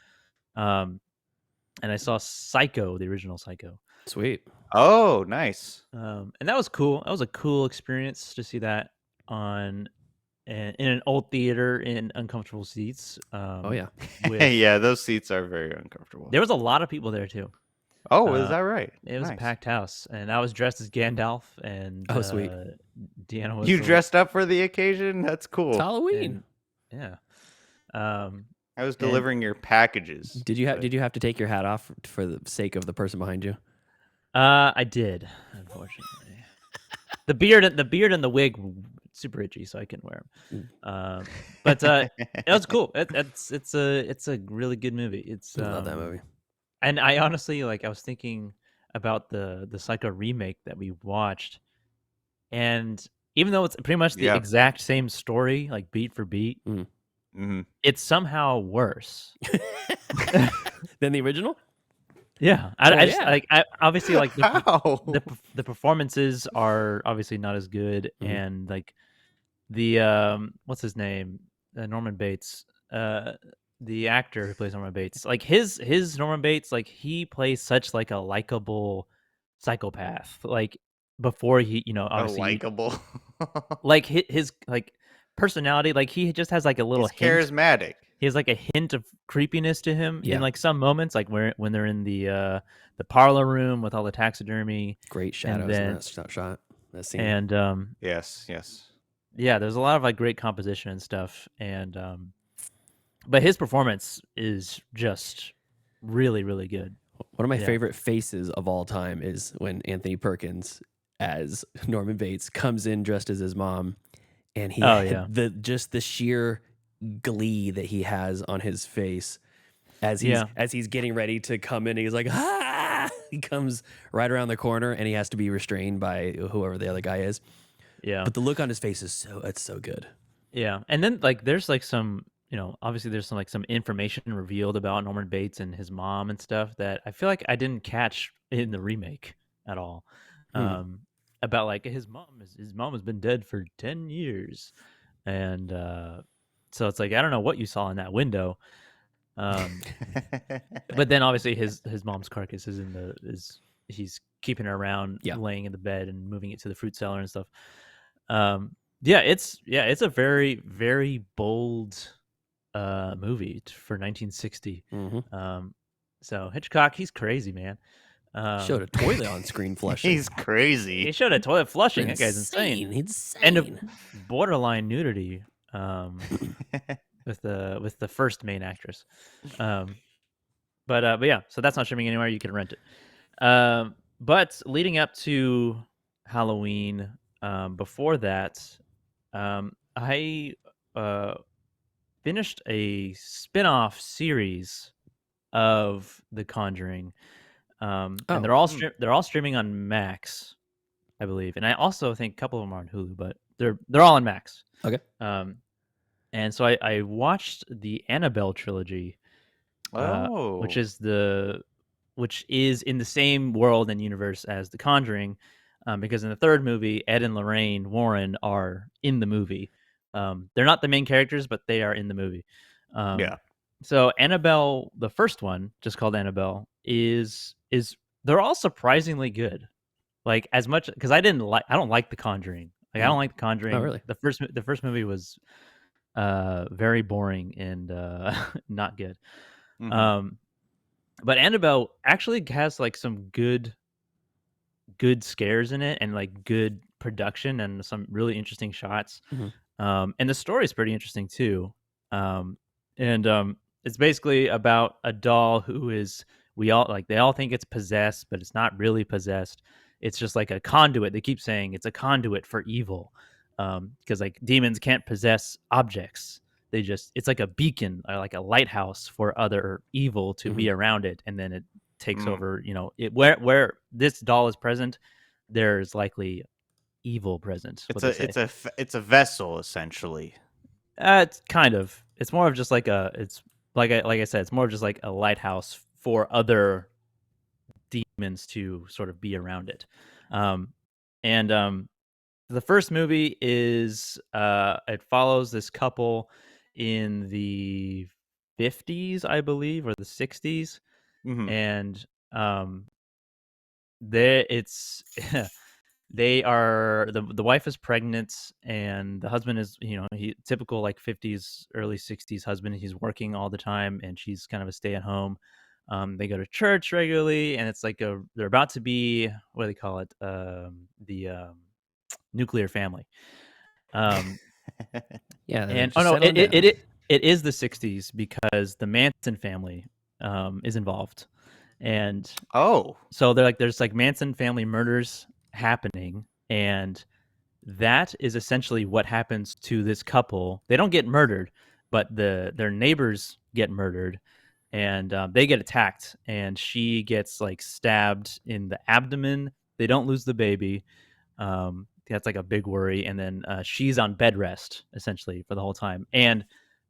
[SPEAKER 2] And I saw Psycho, the original Psycho.
[SPEAKER 1] Sweet.
[SPEAKER 3] Oh, nice.
[SPEAKER 2] And that was cool. That was a cool experience to see that in an old theater in uncomfortable seats.
[SPEAKER 1] Oh yeah.
[SPEAKER 3] Yeah, those seats are very uncomfortable.
[SPEAKER 2] There was a lot of people there too.
[SPEAKER 3] Oh, is that right?
[SPEAKER 2] It was
[SPEAKER 3] Nice.
[SPEAKER 2] a packed house, and I was dressed as Gandalf, and
[SPEAKER 1] Sweet.
[SPEAKER 2] Deanna was.
[SPEAKER 3] You dressed up for the occasion? That's cool.
[SPEAKER 1] It's Halloween.
[SPEAKER 2] Yeah.
[SPEAKER 3] I was delivering your packages.
[SPEAKER 1] Did you have to take your hat off for the sake of the person behind you?
[SPEAKER 2] I did, unfortunately. the beard and the wig were super itchy, so I couldn't wear them. But it was cool. It's a really good movie. It's
[SPEAKER 1] I love that movie.
[SPEAKER 2] And I honestly I was thinking about the Psycho remake that we watched, and even though it's pretty much the exact same story, beat for beat, it's somehow worse
[SPEAKER 1] than the original.
[SPEAKER 2] Yeah, I obviously the performances are obviously not as good, and the what's his name, Norman Bates, the actor who plays Norman Bates, his Norman Bates, he plays such a likable psychopath. Before he, obviously
[SPEAKER 3] likable,
[SPEAKER 2] his personality, he just has a little
[SPEAKER 3] He's
[SPEAKER 2] hint.
[SPEAKER 3] charismatic.
[SPEAKER 2] He has a hint of creepiness to him in some moments, when they're in the parlor room with all the taxidermy.
[SPEAKER 1] Great shadows in that shot. That scene.
[SPEAKER 2] And
[SPEAKER 3] yes.
[SPEAKER 2] Yeah, there's a lot of great composition and stuff, and but his performance is just really, really good.
[SPEAKER 1] One of my favorite faces of all time is when Anthony Perkins as Norman Bates comes in dressed as his mom, and he the sheer glee that he has on his face as he's getting ready to come in. He's like, ah! He comes right around the corner, and he has to be restrained by whoever the other guy is.
[SPEAKER 2] Yeah.
[SPEAKER 1] But the look on his face is so good.
[SPEAKER 2] Yeah, and then like there's like some, obviously there's some information revealed about Norman Bates and his mom and stuff that I feel like I didn't catch in the remake at all. About like his mom has been dead for 10 years, and so it's like I don't know what you saw in that window. But then obviously his mom's carcass is he's keeping her around, laying in the bed and moving it to the fruit cellar and stuff. It's a very, very bold movie for 1960. So Hitchcock, he's crazy, man.
[SPEAKER 1] Showed a toilet on screen flushing.
[SPEAKER 3] He's crazy.
[SPEAKER 2] He showed a toilet flushing. That guy's insane.
[SPEAKER 1] Insane.
[SPEAKER 2] And a borderline nudity with the first main actress. But yeah, so that's not streaming anywhere. You can rent it. But leading up to Halloween, before that, I finished a spin-off series of The Conjuring, and they're all streaming on Max, I believe, and I also think a couple of them are on Hulu, but they're all on Max.
[SPEAKER 1] Okay.
[SPEAKER 2] And so I watched the Annabelle trilogy, which is in the same world and universe as The Conjuring. Because in the third movie, Ed and Lorraine Warren are in the movie. They're not the main characters, but they are in the movie. So Annabelle, the first one, just called Annabelle, is they're all surprisingly good. Like as much because I don't like The Conjuring. Like I don't like The Conjuring.
[SPEAKER 1] Oh, really?
[SPEAKER 2] The first movie was very boring and not good. But Annabelle actually has like some good scares in it and like good production and some really interesting shots. And the story is pretty interesting too. It's basically about a doll who is they all think it's possessed, but it's not really possessed. It's just like a conduit. They keep saying it's a conduit for evil. Because like demons can't possess objects. It's like a beacon or like a lighthouse for other evil to be around it, and then it takes over. Where this doll is present, there's likely evil present.
[SPEAKER 3] It's a vessel essentially.
[SPEAKER 2] It's kind of. It's more of just like like I said, it's more of just like a lighthouse for other demons to sort of be around it. The first movie is it follows this couple in the 50s, I believe, or the 60s, and they are the wife is pregnant and the husband is he typical like 50s early 60s husband. He's working all the time and she's kind of a stay-at-home. They go to church regularly, and it's like they're about to be, what do they call it, the nuclear family. It is the 60s because the Manson family is involved, and so there's like Manson family murders happening, and that is essentially what happens to this couple. They don't get murdered, but their neighbors get murdered, and they get attacked, and she gets like stabbed in the abdomen. They don't lose the baby. That's like a big worry, and then she's on bed rest essentially for the whole time, and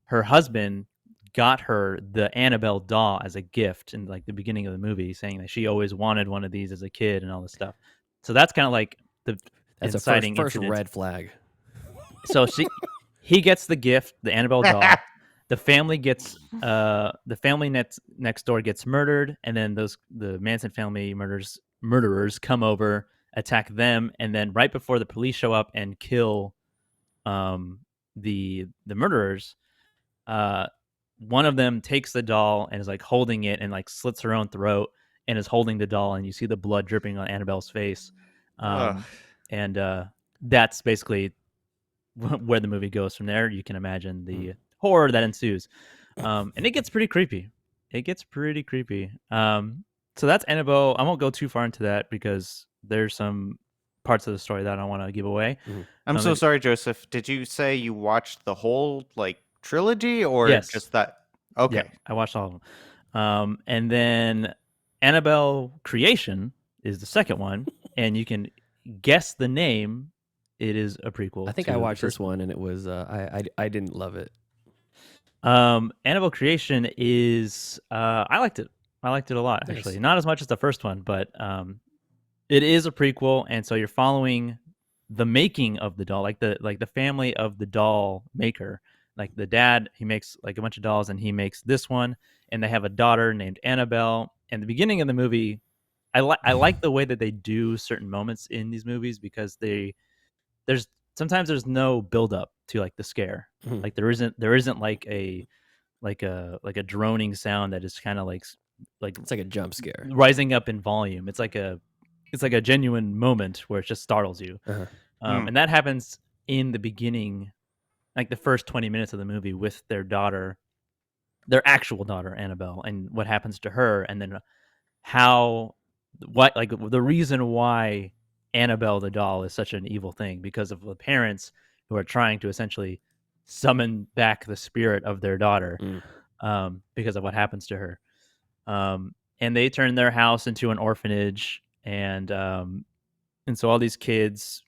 [SPEAKER 2] her husband got her the Annabelle doll as a gift in like the beginning of the movie, saying that she always wanted one of these as a kid and all this stuff. So that's kind of like the inciting
[SPEAKER 1] first
[SPEAKER 2] incident.
[SPEAKER 1] red flag.
[SPEAKER 2] So he gets the gift, the Annabelle doll. The family gets next door gets murdered, and then the Manson family murderers come over, attack them, and then right before the police show up and kill the murderers, one of them takes the doll and is like holding it and like slits her own throat and is holding the doll, and you see the blood dripping on Annabelle's face. And that's basically where the movie goes from there. You can imagine the horror that ensues. And it gets pretty creepy. So that's Annabelle. I won't go too far into that because there's some parts of the story that I don't want to give away.
[SPEAKER 3] I'm so sorry, Joseph. Did you say you watched the whole like trilogy or just that? Okay.
[SPEAKER 2] Yeah, I watched all of them. And then Annabelle Creation is the second one, and you can guess the name it is a prequel.
[SPEAKER 1] I think
[SPEAKER 2] to
[SPEAKER 1] I
[SPEAKER 2] the
[SPEAKER 1] watched
[SPEAKER 2] first
[SPEAKER 1] this one and it was I didn't love it.
[SPEAKER 2] Annabelle Creation is I liked it. I liked it a lot,
[SPEAKER 1] Nice.
[SPEAKER 2] actually. Not as much as the first one, but it is a prequel, and so you're following the making of the doll, like the family of the doll maker. Like the dad, he makes like a bunch of dolls, and he makes this one, and they have a daughter named Annabelle. And the beginning of the movie, I like the way that they do certain moments in these movies because sometimes there's no build up to like the scare.
[SPEAKER 1] Mhm.
[SPEAKER 2] Like there isn't like a droning sound that is kind of like
[SPEAKER 1] It's like a jump scare.
[SPEAKER 2] rising up in volume. It's like a genuine moment where it just startles you.
[SPEAKER 1] Uh-huh.
[SPEAKER 2] And that happens in the beginning, like the first 20 minutes of the movie with their daughter, their actual daughter Annabelle, and what happens to her, and then the reason why Annabelle the doll is such an evil thing, because of the parents who are trying to essentially summon back the spirit of their daughter because of what happens to her. And they turn their house into an orphanage, and so all these kids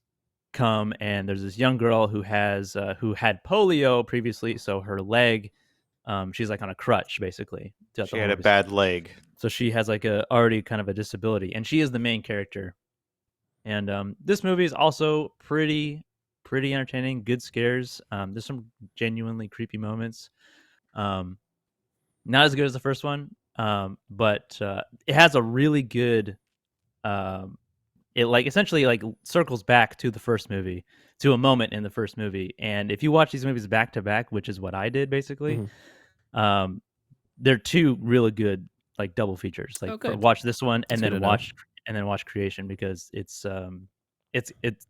[SPEAKER 2] come, and there's this young girl who had polio previously, so her leg, she's like on a crutch basically.
[SPEAKER 3] She had a bad leg,
[SPEAKER 2] so she has like already kind of a disability, and she is the main character. And this movie is also pretty entertaining, good scares. There's some genuinely creepy moments. Not as good as the first one, but it has a really good. It like essentially like circles back to the first movie, to a moment in the first movie. And if you watch these movies back to back, which is what I did basically, they're two really good like double features. Like watch this one and then watch Creation, because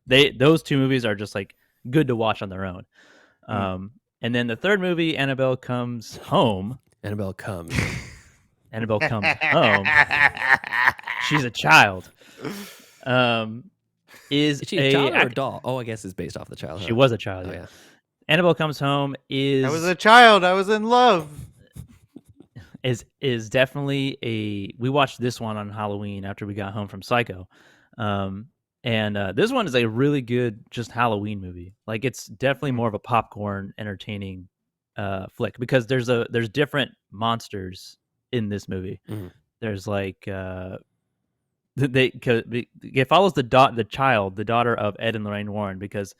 [SPEAKER 2] those two movies are just like good to watch on their own. And then the third movie, Annabelle Comes Home.
[SPEAKER 1] Annabelle comes
[SPEAKER 2] home. She's a child. Is
[SPEAKER 1] she a child or a doll? Oh, I guess it's based off the child.
[SPEAKER 2] She was a child.
[SPEAKER 1] Oh,
[SPEAKER 2] yeah. Annabelle Comes Home is.
[SPEAKER 3] I was a child. I was in love.
[SPEAKER 2] Is definitely we watched this one on Halloween after we got home from Psycho. And this one is a really good just Halloween movie. Like it's definitely more of a popcorn entertaining flick, because there's different monsters in this movie. There's like it follows the daughter of Ed and Lorraine Warren, because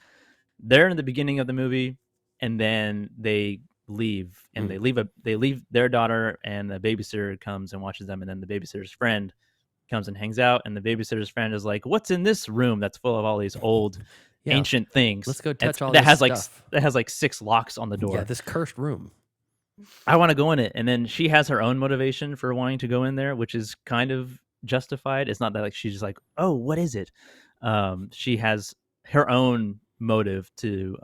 [SPEAKER 2] they're in the beginning of the movie, and then they leave, and they leave their daughter, and the babysitter comes and watches them, and then the babysitter's friend comes and hangs out, and the babysitter's friend is like, "What's in this room that's full of all these old ancient things?
[SPEAKER 1] Let's go touch all
[SPEAKER 2] that
[SPEAKER 1] this
[SPEAKER 2] has
[SPEAKER 1] stuff.
[SPEAKER 2] that has like 6 locks on the door.
[SPEAKER 1] Yeah, this cursed room.
[SPEAKER 2] I want to go in it." And then she has her own motivation for wanting to go in there, which is kind of justified. It's not that like she's just like, "Oh, what is it?" She has her own motive to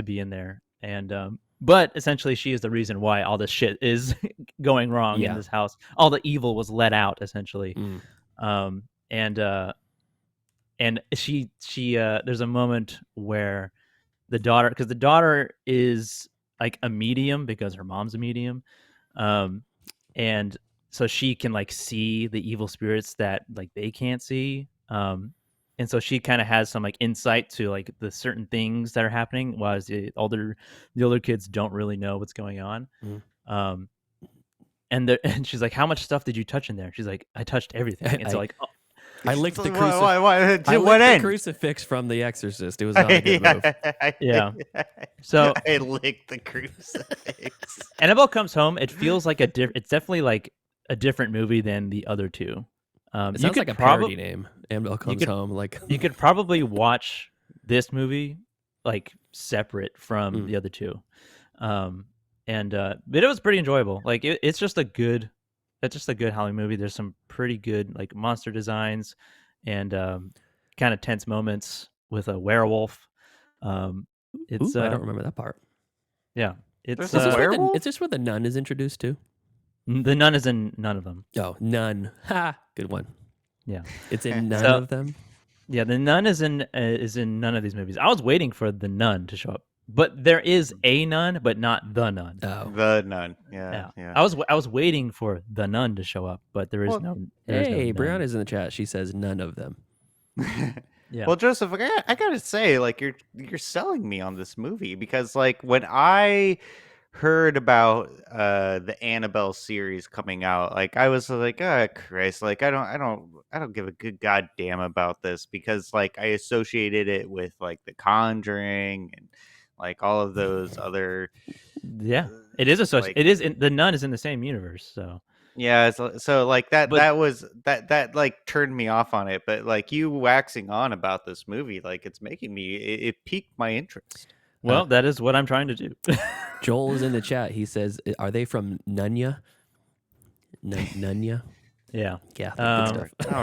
[SPEAKER 2] be in there, and but essentially she is the reason why all this shit is going wrong in this house. All the evil was let out essentially. And she there's a moment where the daughter is like a medium, because her mom's a medium, and so she can like see the evil spirits that like they can't see, and so she kind of has some like insight to like the certain things that are happening, while the older kids don't really know what's going on. And she's like, "How much stuff did you touch in there?" She's like, "I touched everything." And so like,
[SPEAKER 1] I licked the
[SPEAKER 3] the
[SPEAKER 1] crucifix from The Exorcist. It was not a good move.
[SPEAKER 2] Yeah. So
[SPEAKER 3] I licked the crucifix.
[SPEAKER 2] Annabelle Comes Home. It feels like it's definitely like a different movie than the other two.
[SPEAKER 1] It sounds like a parody name. Annabelle Comes Home. Like
[SPEAKER 2] you could probably watch this movie like separate from the other two. But it was pretty enjoyable. Like it's just a good Halloween movie. There's some pretty good like monster designs and kind of tense moments with a werewolf.
[SPEAKER 1] I don't remember that part.
[SPEAKER 2] Yeah, it's
[SPEAKER 1] is this where the nun is introduced to?
[SPEAKER 2] The nun is in none of them.
[SPEAKER 1] Oh, Nun. Ha! Good one.
[SPEAKER 2] Yeah,
[SPEAKER 1] it's in none of them.
[SPEAKER 2] Yeah, the nun is in none of these movies. I was waiting for the nun to show up, but there is a nun, but not the nun.
[SPEAKER 1] Oh,
[SPEAKER 3] the nun. Yeah.
[SPEAKER 2] I was waiting for the nun to show up, but there is no.
[SPEAKER 1] Hey, Brianna's in the chat. She says none of them.
[SPEAKER 2] Yeah.
[SPEAKER 3] Well, Joseph, I gotta say, like, you're selling me on this movie because, like, when I heard about the Annabelle series coming out, like, I was like, oh Christ, like, I don't give a good goddamn about this because, like, I associated it with like The Conjuring and like all of those other,
[SPEAKER 2] Yeah, it is
[SPEAKER 3] like,
[SPEAKER 2] It is the Nun is in the same universe, so
[SPEAKER 3] yeah, so like that
[SPEAKER 2] But-
[SPEAKER 3] that was that like turned me off on it, but like you waxing on about this movie, like it's making me it piqued my interest.
[SPEAKER 2] well, that is what I'm trying to do.
[SPEAKER 1] Joel is in the chat. He says, "Are they from Nunya? Nunya?
[SPEAKER 2] Yeah.
[SPEAKER 1] Yeah, good
[SPEAKER 2] Um,
[SPEAKER 1] stuff."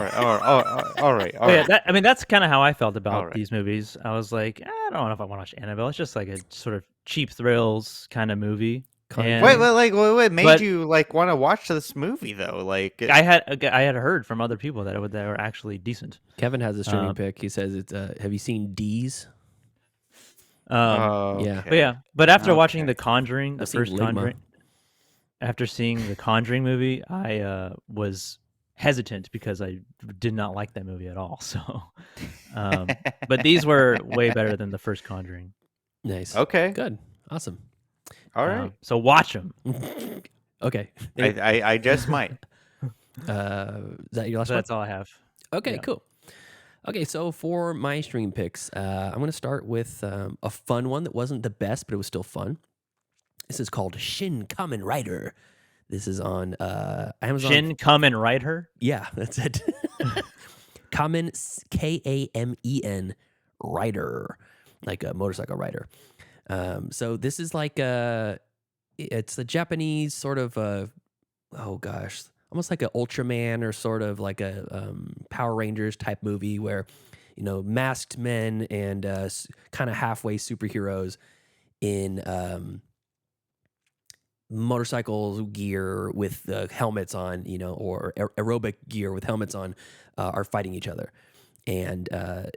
[SPEAKER 3] All right.
[SPEAKER 2] Oh, yeah, I mean that's kind of how I felt about
[SPEAKER 3] Alright.
[SPEAKER 2] these movies. I was like, I don't know if I want to watch Annabelle. It's just like a sort of cheap thrills kind of movie. And
[SPEAKER 3] Wait, made
[SPEAKER 2] but-
[SPEAKER 3] you like want to watch this movie though? Like,
[SPEAKER 2] I had heard from other people that they were actually decent.
[SPEAKER 1] Kevin has a streaming pick. He says, "It's have you seen D's?"
[SPEAKER 2] Yeah,
[SPEAKER 3] okay.
[SPEAKER 2] but after watching
[SPEAKER 3] Okay.
[SPEAKER 2] The Conjuring, the
[SPEAKER 1] I've seen
[SPEAKER 2] first
[SPEAKER 1] Ligma.
[SPEAKER 2] Conjuring, after seeing the Conjuring movie, I was hesitant because I did not like that movie at all. So, but these were way better than the first Conjuring.
[SPEAKER 1] Nice.
[SPEAKER 3] Okay.
[SPEAKER 1] Good. Awesome.
[SPEAKER 3] All right.
[SPEAKER 2] So watch them.
[SPEAKER 1] Okay.
[SPEAKER 3] I just might.
[SPEAKER 1] Is that your last
[SPEAKER 2] So
[SPEAKER 1] one?
[SPEAKER 2] that's all I have.
[SPEAKER 1] Okay,
[SPEAKER 2] Yeah.
[SPEAKER 1] cool. Okay, so for my stream picks, I'm going to start with a fun one that wasn't the best, but it was still fun. This is called Shin Kamen Rider. This is on Amazon.
[SPEAKER 2] Shin Kamen Rider.
[SPEAKER 1] Yeah, that's it. Kamen, Kamen Rider, like a motorcycle rider. So this is like it's a Japanese sort of almost like an Ultraman or sort of like a Power Rangers type movie where, masked men and kind of halfway superheroes in motorcycle gear with helmets on, or aerobic gear with helmets on, are fighting each other. And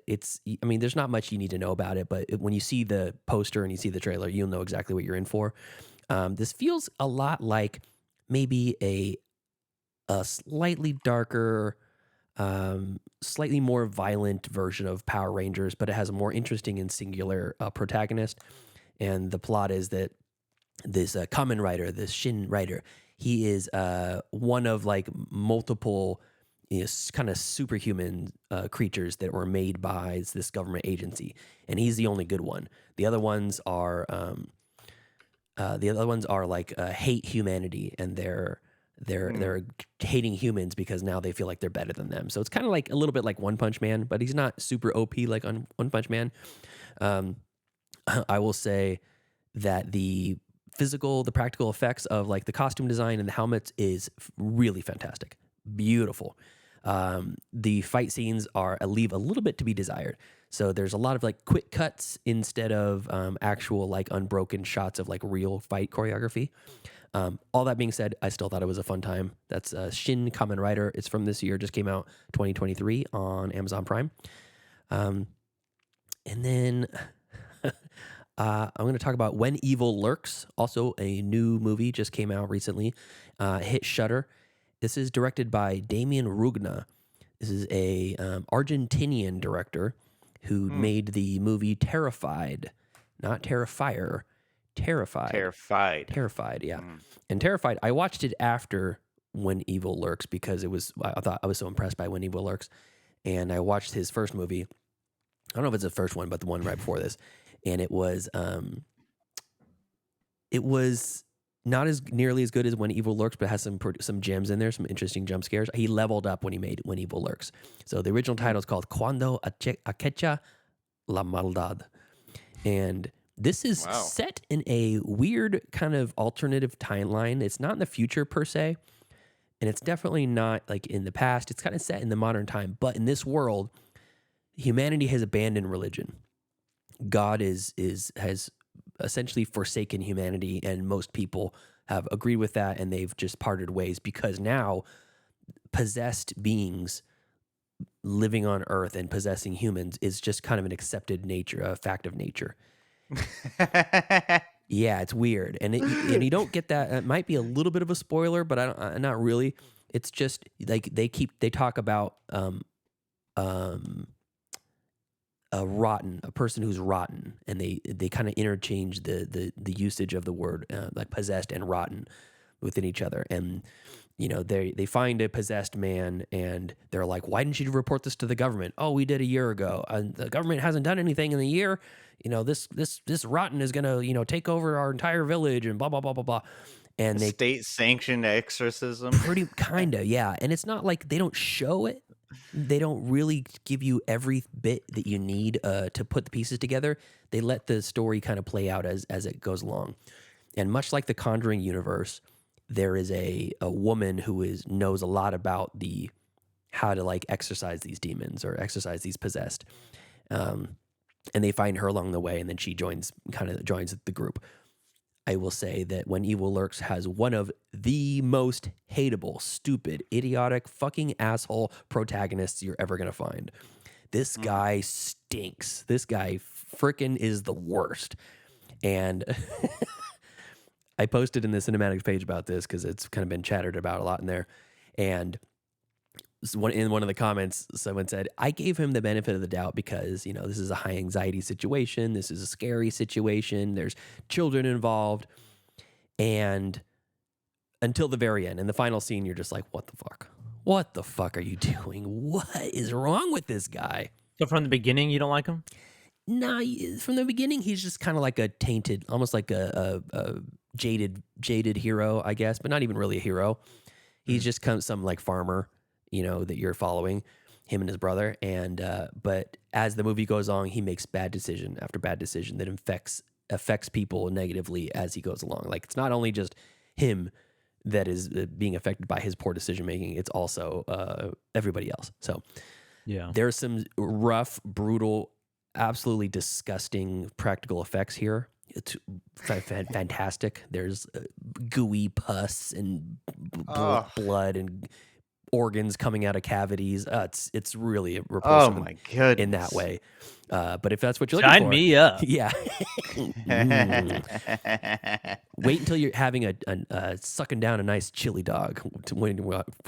[SPEAKER 1] there's not much you need to know about it, but when you see the poster and you see the trailer, you'll know exactly what you're in for. This feels a lot like maybe a slightly darker, slightly more violent version of Power Rangers, but it has a more interesting and singular protagonist. And the plot is that this Kamen Rider, this Shin Rider, he is one of like multiple kind of superhuman creatures that were made by this government agency, and he's the only good one. The other ones are like hate humanity, and they're hating humans because now they feel like they're better than them. So it's kind of like a little bit like One Punch Man, but he's not super OP like on One Punch Man. I will say that the practical effects of like the costume design and the helmets is really fantastic, beautiful. The fight scenes leave a little bit to be desired. So there's a lot of like quick cuts instead of actual like unbroken shots of like real fight choreography. All that being said, I still thought it was a fun time. That's Shin Kamen Rider. It's from this year, just came out 2023 on Amazon Prime. And then I'm going to talk about When Evil Lurks, also a new movie, just came out recently, hit Shudder. This is directed by Damien Rugna. This is a Argentinian director who made the movie Terrified, not Terrifier, Terrified. Terrified, yeah. And Terrified, I watched it after When Evil Lurks because I thought I was so impressed by When Evil Lurks. And I watched his first movie. I don't know if it's the first one, but the one right before this. And it was not as nearly as good as When Evil Lurks, but it has some gems in there, some interesting jump scares. He leveled up when he made When Evil Lurks. So the original title is called Cuando Acecha la Maldad. And this is set in a weird kind of alternative timeline. It's not in the future per se, and it's definitely not like in the past. It's kind of set in the modern time. But in this world, humanity has abandoned religion. God has essentially forsaken humanity, and most people have agreed with that, and they've just parted ways because now possessed beings living on Earth and possessing humans is just kind of an accepted nature, a fact of nature. Yeah, it's weird, and you don't get that. It might be a little bit of a spoiler, but not really. It's just like they talk about a person who's rotten, and they kind of interchange the usage of the word like possessed and rotten within each other. And they find a possessed man, and they're like, why didn't you report this to the government? Oh, we did a year ago. The government hasn't done anything in the year. This rotten is gonna take over our entire village and blah blah blah blah blah. And they
[SPEAKER 3] State-sanctioned exorcism.
[SPEAKER 1] pretty kinda, yeah. And it's not like they don't show it. They don't really give you every bit that you need to put the pieces together. They let the story kind of play out as it goes along. And much like the Conjuring universe, there is a woman who knows a lot about how to like exorcise these demons or exorcise these possessed. And they find her along the way, and then she joins the group. I will say that When Evil Lurks has one of the most hateable, stupid, idiotic, fucking asshole protagonists you're ever going to find. This guy stinks. This guy frickin' is the worst. And I posted in the cinematics page about this because it's kind of been chattered about a lot in there. And in one of the comments, someone said, I gave him the benefit of the doubt because, this is a high anxiety situation. This is a scary situation. There's children involved. And until the very end, in the final scene, you're just like, what the fuck? What the fuck are you doing? What is wrong with this guy?
[SPEAKER 2] So from the beginning, you don't like him?
[SPEAKER 1] Nah, from the beginning, he's just kind of like a tainted, almost like a jaded hero, I guess, but not even really a hero. He's just some like farmer, that you're following, him and his brother. And but as the movie goes on, he makes bad decision after bad decision that affects people negatively as he goes along. Like, it's not only just him that is being affected by his poor decision making, it's also everybody else. So
[SPEAKER 2] yeah,
[SPEAKER 1] there's some rough, brutal, absolutely disgusting practical effects here. It's fantastic. There's gooey pus and blood and organs coming out of cavities. It's really repulsive.
[SPEAKER 3] Oh my goodness.
[SPEAKER 1] In that way. But if that's what you're looking for,
[SPEAKER 2] sign me up.
[SPEAKER 1] Yeah. Wait until you're having a sucking down a nice chili dog to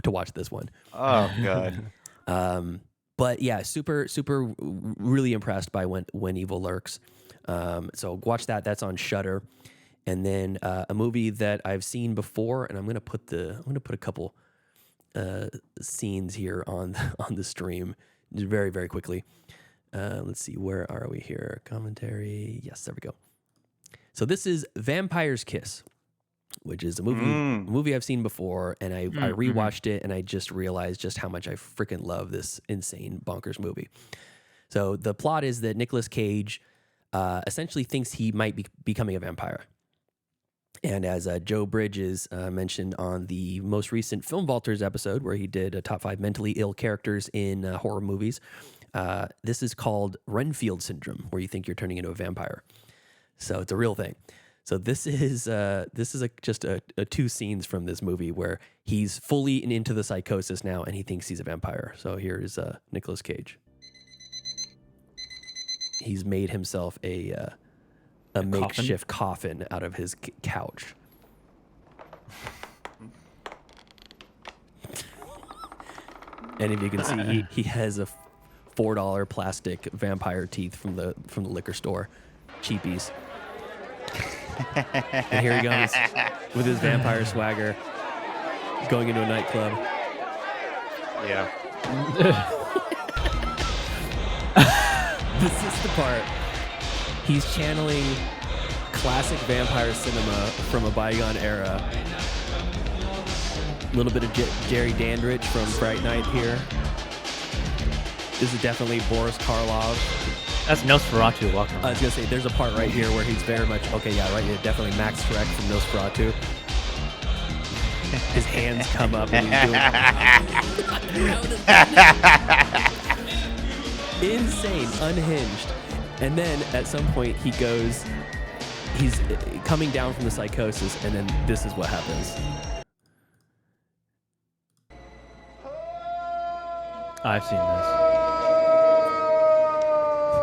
[SPEAKER 1] watch this one.
[SPEAKER 3] Oh god.
[SPEAKER 1] But yeah, super really impressed by When Evil Lurks. So watch that. That's on Shudder. And then a movie that I've seen before, and I'm gonna put a couple scenes here on the stream very, very quickly. Let's see, where are we here? Commentary. Yes, there we go. So this is Vampire's Kiss, which is a movie I've seen before, and I rewatched it, and I just realized just how much I freaking love this insane bonkers movie. So the plot is that Nicolas Cage essentially thinks he might be becoming a vampire. And as Joe Bridges mentioned on the most recent Film Vaulters episode, where he did a top 5 mentally ill characters in horror movies, this is called Renfield syndrome, where you think you're turning into a vampire. So it's a real thing. So this is just two scenes from this movie where he's fully into the psychosis now, and he thinks he's a vampire. So here's Nicolas Cage. He's made himself a makeshift coffin out of his couch. And if you can see, he has a $4 plastic vampire teeth from the liquor store, cheapies. And here he goes with his vampire swagger, going into a nightclub.
[SPEAKER 3] Yeah.
[SPEAKER 1] This is the part. He's channeling classic vampire cinema from a bygone era. A little bit of Jerry Dandridge from Fright Night here. This is definitely Boris Karloff.
[SPEAKER 2] That's Nosferatu walking around.
[SPEAKER 1] I was going to say, there's a part right here where he's very much, okay, yeah, right, yeah, definitely Max Schreck from Nosferatu. His hands come up and he's doing insane, unhinged. And then at some point he's coming down from the psychosis, and then this is what happens.
[SPEAKER 2] I've seen this.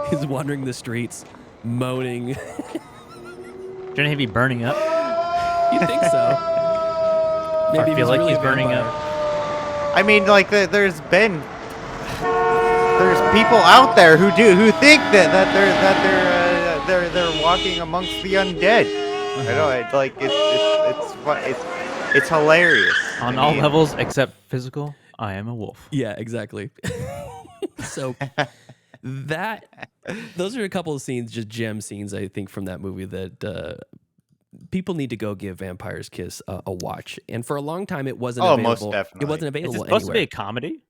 [SPEAKER 1] He's wandering the streets, moaning.
[SPEAKER 2] Shouldn't he be burning up?
[SPEAKER 1] You think so? Maybe
[SPEAKER 2] I feel like
[SPEAKER 1] really
[SPEAKER 2] he's burning
[SPEAKER 1] vampire.
[SPEAKER 2] up.
[SPEAKER 3] I mean, like, there's been there's people out there who think that they're walking amongst the undead. I know, it's hilarious.
[SPEAKER 2] On
[SPEAKER 3] I
[SPEAKER 2] all
[SPEAKER 3] mean,
[SPEAKER 2] levels except physical, I am a wolf.
[SPEAKER 1] Yeah, exactly. So those are a couple of scenes, just gem scenes, I think, from that movie that people need to go give Vampire's Kiss a watch. And for a long time, it wasn't available.
[SPEAKER 3] Most definitely.
[SPEAKER 1] It wasn't
[SPEAKER 2] Is
[SPEAKER 1] available
[SPEAKER 2] it supposed to be
[SPEAKER 1] anywhere.
[SPEAKER 2] a comedy?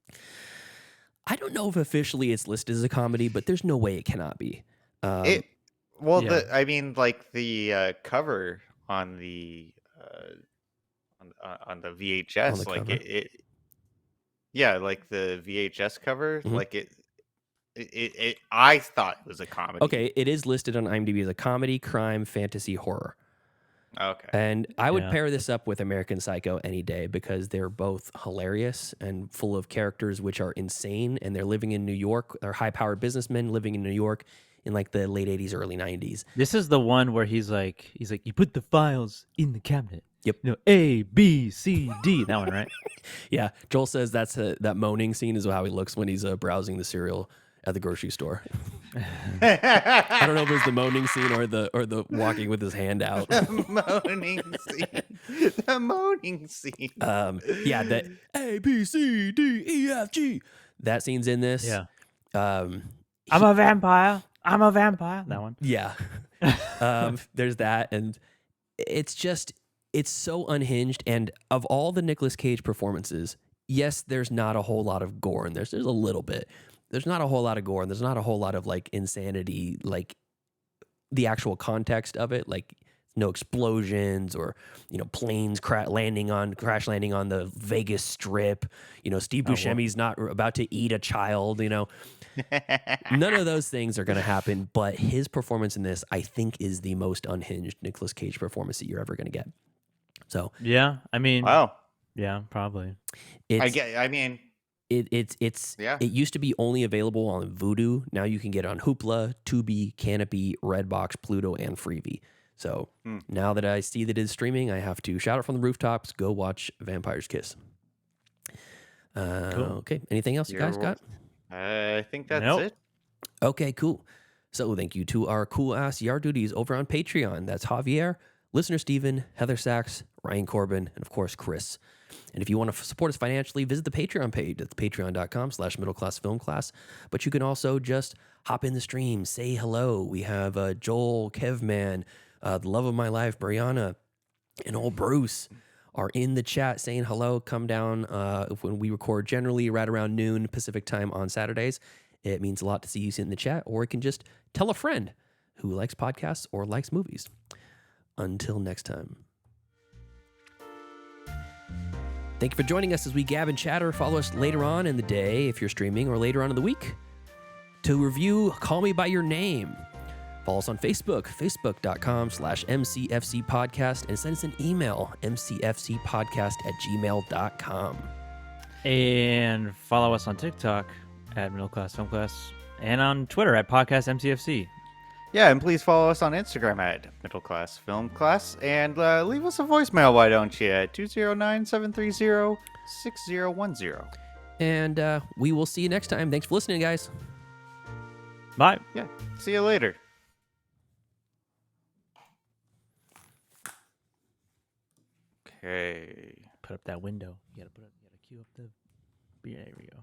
[SPEAKER 1] I don't know if officially it's listed as a comedy, but there's no way it cannot be.
[SPEAKER 3] The cover on the on the VHS,
[SPEAKER 1] On the
[SPEAKER 3] like
[SPEAKER 1] cover?
[SPEAKER 3] like the VHS cover,
[SPEAKER 1] Mhm.
[SPEAKER 3] like it I thought it was a comedy.
[SPEAKER 1] Okay, it is listed on IMDb as a comedy, crime, fantasy, horror.
[SPEAKER 3] Okay.
[SPEAKER 1] And I would
[SPEAKER 2] Yeah.
[SPEAKER 1] pair this up with American Psycho any day because they're both hilarious and full of characters which are insane, and they're living in New York. They're high-powered businessmen living in New York in like the late 80s, early 90s.
[SPEAKER 2] This is the one where he's like, you put the files in the cabinet.
[SPEAKER 1] Yep.
[SPEAKER 2] You know, A, B, C, D. That one, right?
[SPEAKER 1] Yeah, Joel says that moaning scene is how he looks when he's browsing the cereal at the grocery store. I don't know if it was the moaning scene or the walking with his hand out.
[SPEAKER 3] moaning scene. The moaning scene.
[SPEAKER 1] Yeah, that A B C D E F G. That scene's in this.
[SPEAKER 2] Yeah.
[SPEAKER 1] Um,
[SPEAKER 2] I'm a vampire. I'm a vampire. That one.
[SPEAKER 1] yeah. There's that, and it's so unhinged. And of all the Nicolas Cage performances, yes, there's not a whole lot of gore in this. There's a little bit. There's not a whole lot of gore, and there's not a whole lot of like insanity, like the actual context of it, like no explosions or planes crash landing on the Vegas Strip. Steve Buscemi's not about to eat a child. None of those things are going to happen. But his performance in this, I think, is the most unhinged Nicolas Cage performance that you're ever going to get. So
[SPEAKER 2] Yeah, I mean,
[SPEAKER 3] Wow.
[SPEAKER 2] yeah, probably.
[SPEAKER 1] It used to be only available on Vudu. Now you can get it on Hoopla, Tubi, Kanopy, Redbox, Pluto, and FreeVee. So now that I see that it's streaming, I have to shout it from the rooftops. Go watch Vampire's Kiss.
[SPEAKER 2] Cool.
[SPEAKER 1] Okay. Anything else you guys got?
[SPEAKER 3] I think that's
[SPEAKER 2] Nope.
[SPEAKER 3] it.
[SPEAKER 1] Okay, cool. So thank you to our cool ass yard duties over on Patreon. That's Javier, listener Steven, Heather Sachs, Ryan Corbin, and of course Chris. And if you want to support us financially, visit the Patreon page at patreon.com/middleclassfilmclass. But you can also just hop in the stream, say hello. We have Joel, Kevman, the love of my life, Brianna, and old Bruce are in the chat saying hello. Come down when we record generally right around noon Pacific time on Saturdays. It means a lot to see you sit in the chat, or you can just tell a friend who likes podcasts or likes movies. Until next time. Thank you for joining us as we gab and chatter. Follow us later on in the day if you're streaming, or later on in the week to review Call Me By Your Name. Follow us on Facebook, facebook.com/MCFC podcast, and send us an email, mcfcpodcast@gmail.com.
[SPEAKER 2] And follow us on TikTok at Middle Class Film Class, and on Twitter at Podcast MCFC.
[SPEAKER 3] Yeah, and please follow us on Instagram at Middle Class Film Class, and leave us a voicemail, why don't you, at 209-730-6010.
[SPEAKER 1] And we will see you next time. Thanks for listening, guys.
[SPEAKER 2] Bye.
[SPEAKER 3] Yeah, see you later. Okay.
[SPEAKER 2] Put up that window. You gotta cue up the. Yeah, there we go.